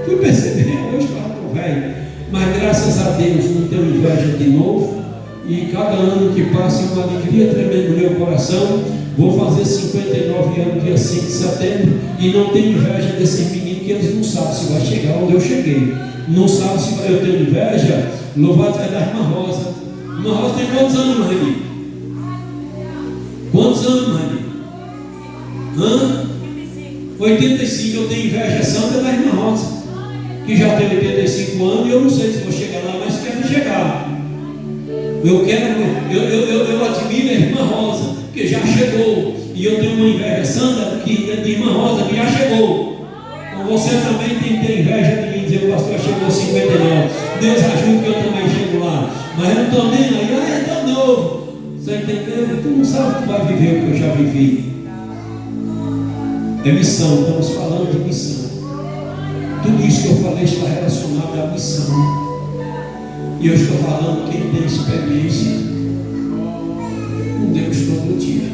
S5: Fui perceber, hoje estou velho. Mas graças a Deus não tenho inveja de novo. E cada ano que passa é uma alegria tremenda no meu coração. Vou fazer 59 anos dia 5 de setembro. E não tenho inveja desses meninos, que eles não sabem se vai chegar onde eu cheguei. Não sabem se eu tenho inveja. Louvado seja da irmã Rosa. Irmã Rosa tem quantos anos, Maria? Quantos anos, Maria? 85. Eu tenho inveja santa da irmã Rosa, que já tem 85 anos, e eu não sei se vou chegar lá, mas quero chegar. Eu admiro a irmã Rosa, que já chegou, e eu tenho uma inveja santa de irmã Rosa, que já chegou. Então você também tem que ter inveja de mim, dizer o pastor chegou aos 59. Deus ajude que eu também chego lá. Mas eu não estou nem aí, é tão novo. Você entendeu? Tu não sabe que tu vai viver o que eu já vivi. É missão, estamos falando de missão. Tudo isso que eu falei está relacionado à missão. E eu estou falando quem tem experiência com Deus todo dia.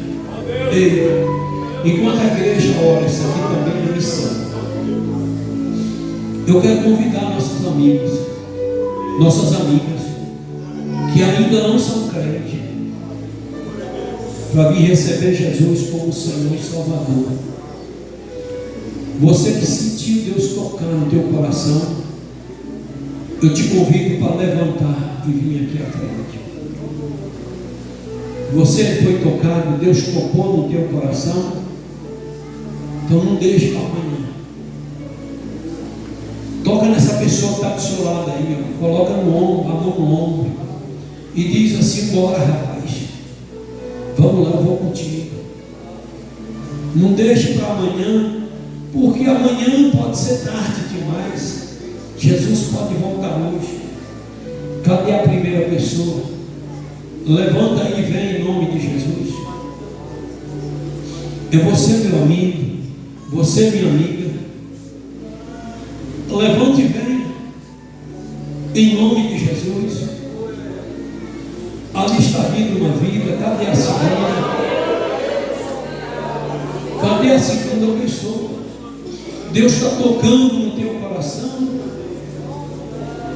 S5: E enquanto a igreja ora, isso aqui também é missão. Eu quero convidar nossos amigos, nossas amigas, que ainda não são crentes, para vir receber Jesus como Senhor e Salvador. Você que sentiu Deus tocar no teu coração, eu te convido para levantar e vir aqui à frente. Você que foi tocado, Deus tocou no teu coração, então não deixe para amanhã. Toca nessa pessoa que está do seu lado aí, ó. Coloca no ombro, a mão no ombro, e diz assim, bora rapaz, vamos lá, eu vou contigo. Não deixe para amanhã, porque amanhã pode ser tarde demais. Jesus pode voltar hoje. Cadê a primeira pessoa? Levanta aí e vem em nome de Jesus. É você, meu amigo, você, minha amiga. Levante e venha em nome de Jesus. Ali está vindo uma vida. Cadê a segunda? Cadê a segunda pessoa? Deus está tocando no teu coração.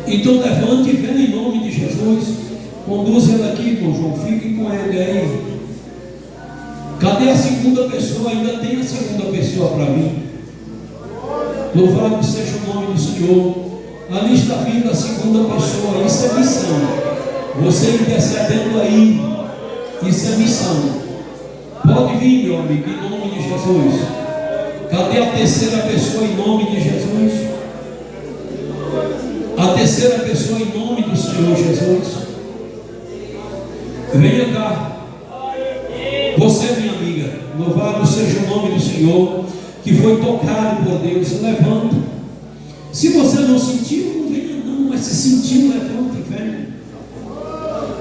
S5: Então levante e venha em nome de Jesus. Conduz ela aqui, irmão João. Fique com ele aí. Cadê a segunda pessoa? Ainda tem a segunda pessoa para mim. Louvado seja o nome do Senhor. Ali está vindo a segunda pessoa. Isso é missão. Você intercedendo aí, isso é missão. Pode vir, meu amigo, em nome de Jesus. Cadê a terceira pessoa em nome de Jesus? A terceira pessoa, em nome do Senhor Jesus. Venha cá. Você, minha amiga, louvado seja o nome do Senhor, que foi tocado por Deus. Levanta. Se você não sentiu, não venha não, mas se sentiu, levanta e venha.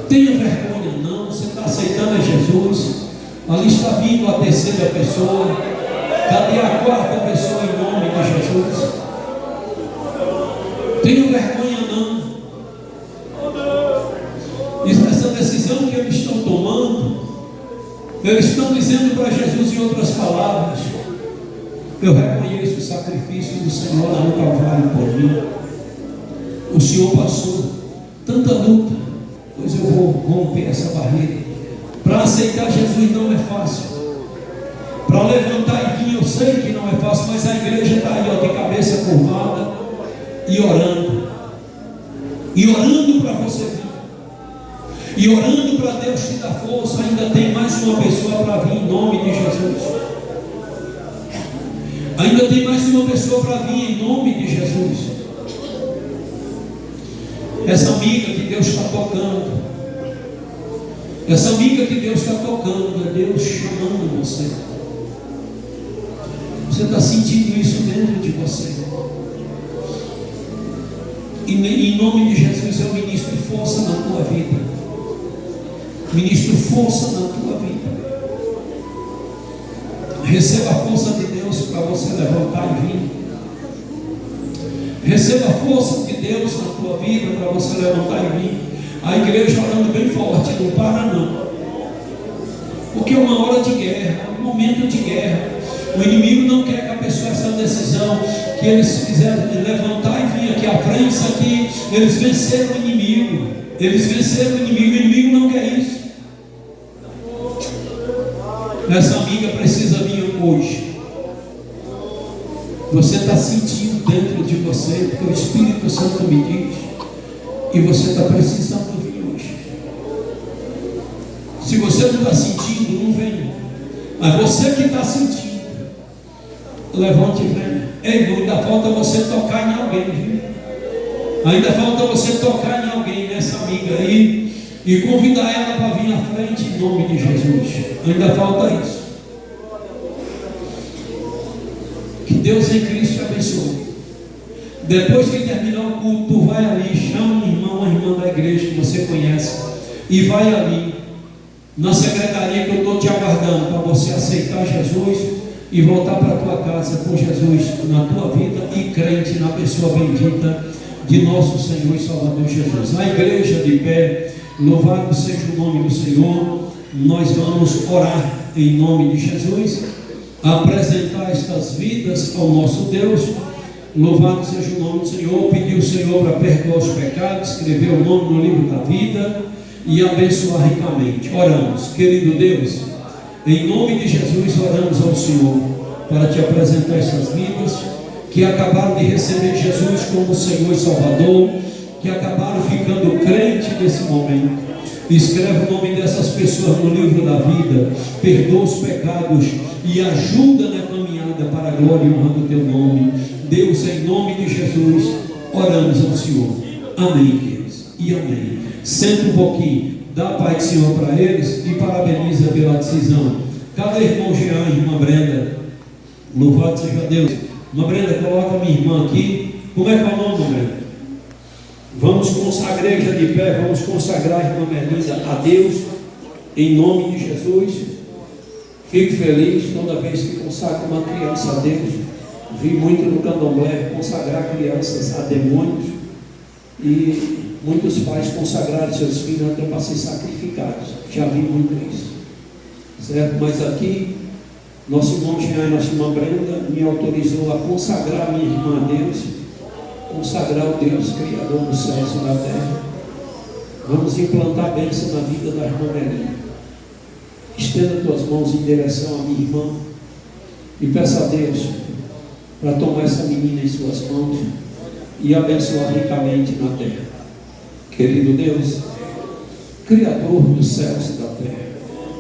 S5: Tenha vergonha não, você está aceitando a Jesus. Ali está vindo a terceira pessoa. Cadê a quarta pessoa em nome de Jesus? Tenha vergonha não. Essa decisão que eles estão tomando, eles estão dizendo para Jesus em outras palavras: eu reconheço o sacrifício do Senhor lá no Calvário por mim. O Senhor passou tanta luta, pois eu vou romper essa barreira. Para aceitar Jesus não é fácil. Para levantar e vir, eu sei que não é fácil, mas a igreja está aí, ó, de cabeça curvada e orando. E orando para você vir. E orando para Deus te dar força. Ainda tem mais uma pessoa para vir em nome de Jesus. Ainda tem mais uma pessoa para vir em nome de Jesus. Essa amiga que Deus está tocando. Essa amiga que Deus está tocando. É Deus chamando você. Você está sentindo isso dentro de você. E em nome de Jesus eu ministro força na tua vida. Ministro força na tua vida. Receba a força de Deus para você levantar e vir. Receba a força de Deus na tua vida para você levantar e vir. A igreja orando bem forte, não para não. Porque é uma hora de guerra, é um momento de guerra. O inimigo não quer que a pessoa essa decisão que eles fizeram de levantar e vir aqui à frente, aqui, eles venceram o inimigo. Eles venceram o inimigo não quer isso. Essa amiga precisa vir hoje. Você está sentindo dentro de você, porque o Espírito Santo me diz, e você está precisando vir hoje. Se você não está sentindo, não venha. Mas você que está sentindo, levante e venha. Ei, ainda falta você tocar em alguém, viu? Ainda falta você tocar em alguém, nessa amiga aí, e convidar ela para vir à frente em nome de Jesus. Ainda falta isso. Que Deus em Cristo te abençoe. Depois que terminar o culto, tu vai ali, chama um irmão, uma irmã da igreja que você conhece, e vai ali na secretaria que eu estou te aguardando para você aceitar Jesus e voltar para a tua casa com Jesus na tua vida e crente na pessoa bendita de nosso Senhor e Salvador Jesus. A igreja de pé, louvado seja o nome do Senhor. Nós vamos orar em nome de Jesus, apresentar estas vidas ao nosso Deus. Louvado seja o nome do Senhor. Pedir ao Senhor para perdoar os pecados, escrever o nome no livro da vida e abençoar ricamente. Oramos. Querido Deus, em nome de Jesus oramos ao Senhor para te apresentar essas vidas que acabaram de receber Jesus como Senhor e Salvador, que acabaram ficando crente nesse momento. Escreve o nome dessas pessoas no livro da vida, perdoa os pecados e ajuda na caminhada para a glória e honra do teu nome. Deus, em nome de Jesus, oramos ao Senhor. Amém, queridos, e amém. Senta um pouquinho, dá a paz do Senhor para eles e parabeniza pela decisão. Cada irmão Jean e irmã Brenda, louvado seja Deus. Irmã Brenda, coloca a minha irmã aqui. Como é que é o nome, Brenda? Vamos consagrar a igreja de pé, vamos consagrar a irmã Melinda a Deus, em nome de Jesus. Fico feliz toda vez que consagro uma criança a Deus. Vi muito no candomblé consagrar crianças a demônios, e muitos pais consagraram seus filhos até para ser sacrificados. Já vi muito isso, certo? Mas aqui, nosso irmão Jean e nossa irmã Brenda me autorizou a consagrar a minha irmã a Deus, consagrar o Deus Criador dos céus e da terra. Vamos implantar a bênção na vida da irmã Melinda. Estenda tuas mãos em direção à minha irmã e peça a Deus para tomar essa menina em suas mãos e abençoar ricamente na terra. Querido Deus, Criador dos céus e da terra,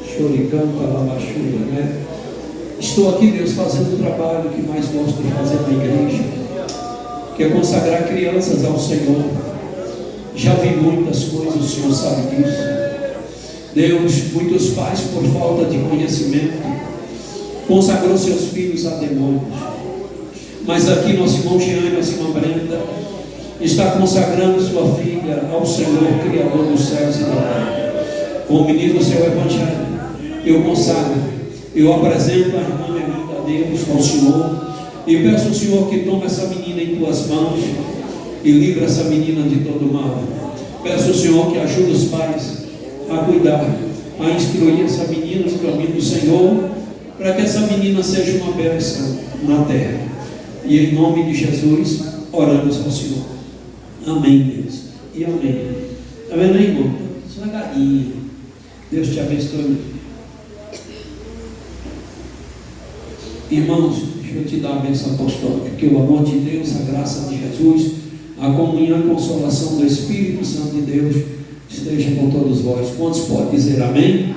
S5: choricanta, labachura, né? Estou aqui, Deus, fazendo o trabalho que mais gosto de fazer na igreja, quer consagrar crianças ao Senhor. Já vi muitas coisas, o Senhor sabe disso. Deus, muitos pais, por falta de conhecimento, consagrou seus filhos a demônios. Mas aqui nosso irmão Jean e nossa irmã Brenda está consagrando sua filha ao Senhor, Criador dos céus e da terra. Como ministro do seu Evangelho, eu consagro, eu apresento a irmã Melinda a Deus, ao Senhor, e peço ao Senhor que tome essa menina em tuas mãos e livre essa menina de todo mal. Peço ao Senhor que ajude os pais a cuidar, a instruir essa menina no caminho do Senhor, para que essa menina seja uma bênção na terra. E em nome de Jesus, oramos ao Senhor. Amém, Deus. E amém. Está vendo aí, irmão? Devagarinho. Deus te abençoe. Irmãos, deixa eu te dar a bênção apostólica. Que o amor de Deus, a graça de Jesus, a comunhão e consolação do Espírito Santo de Deus esteja com todos vós. Quantos podem dizer amém?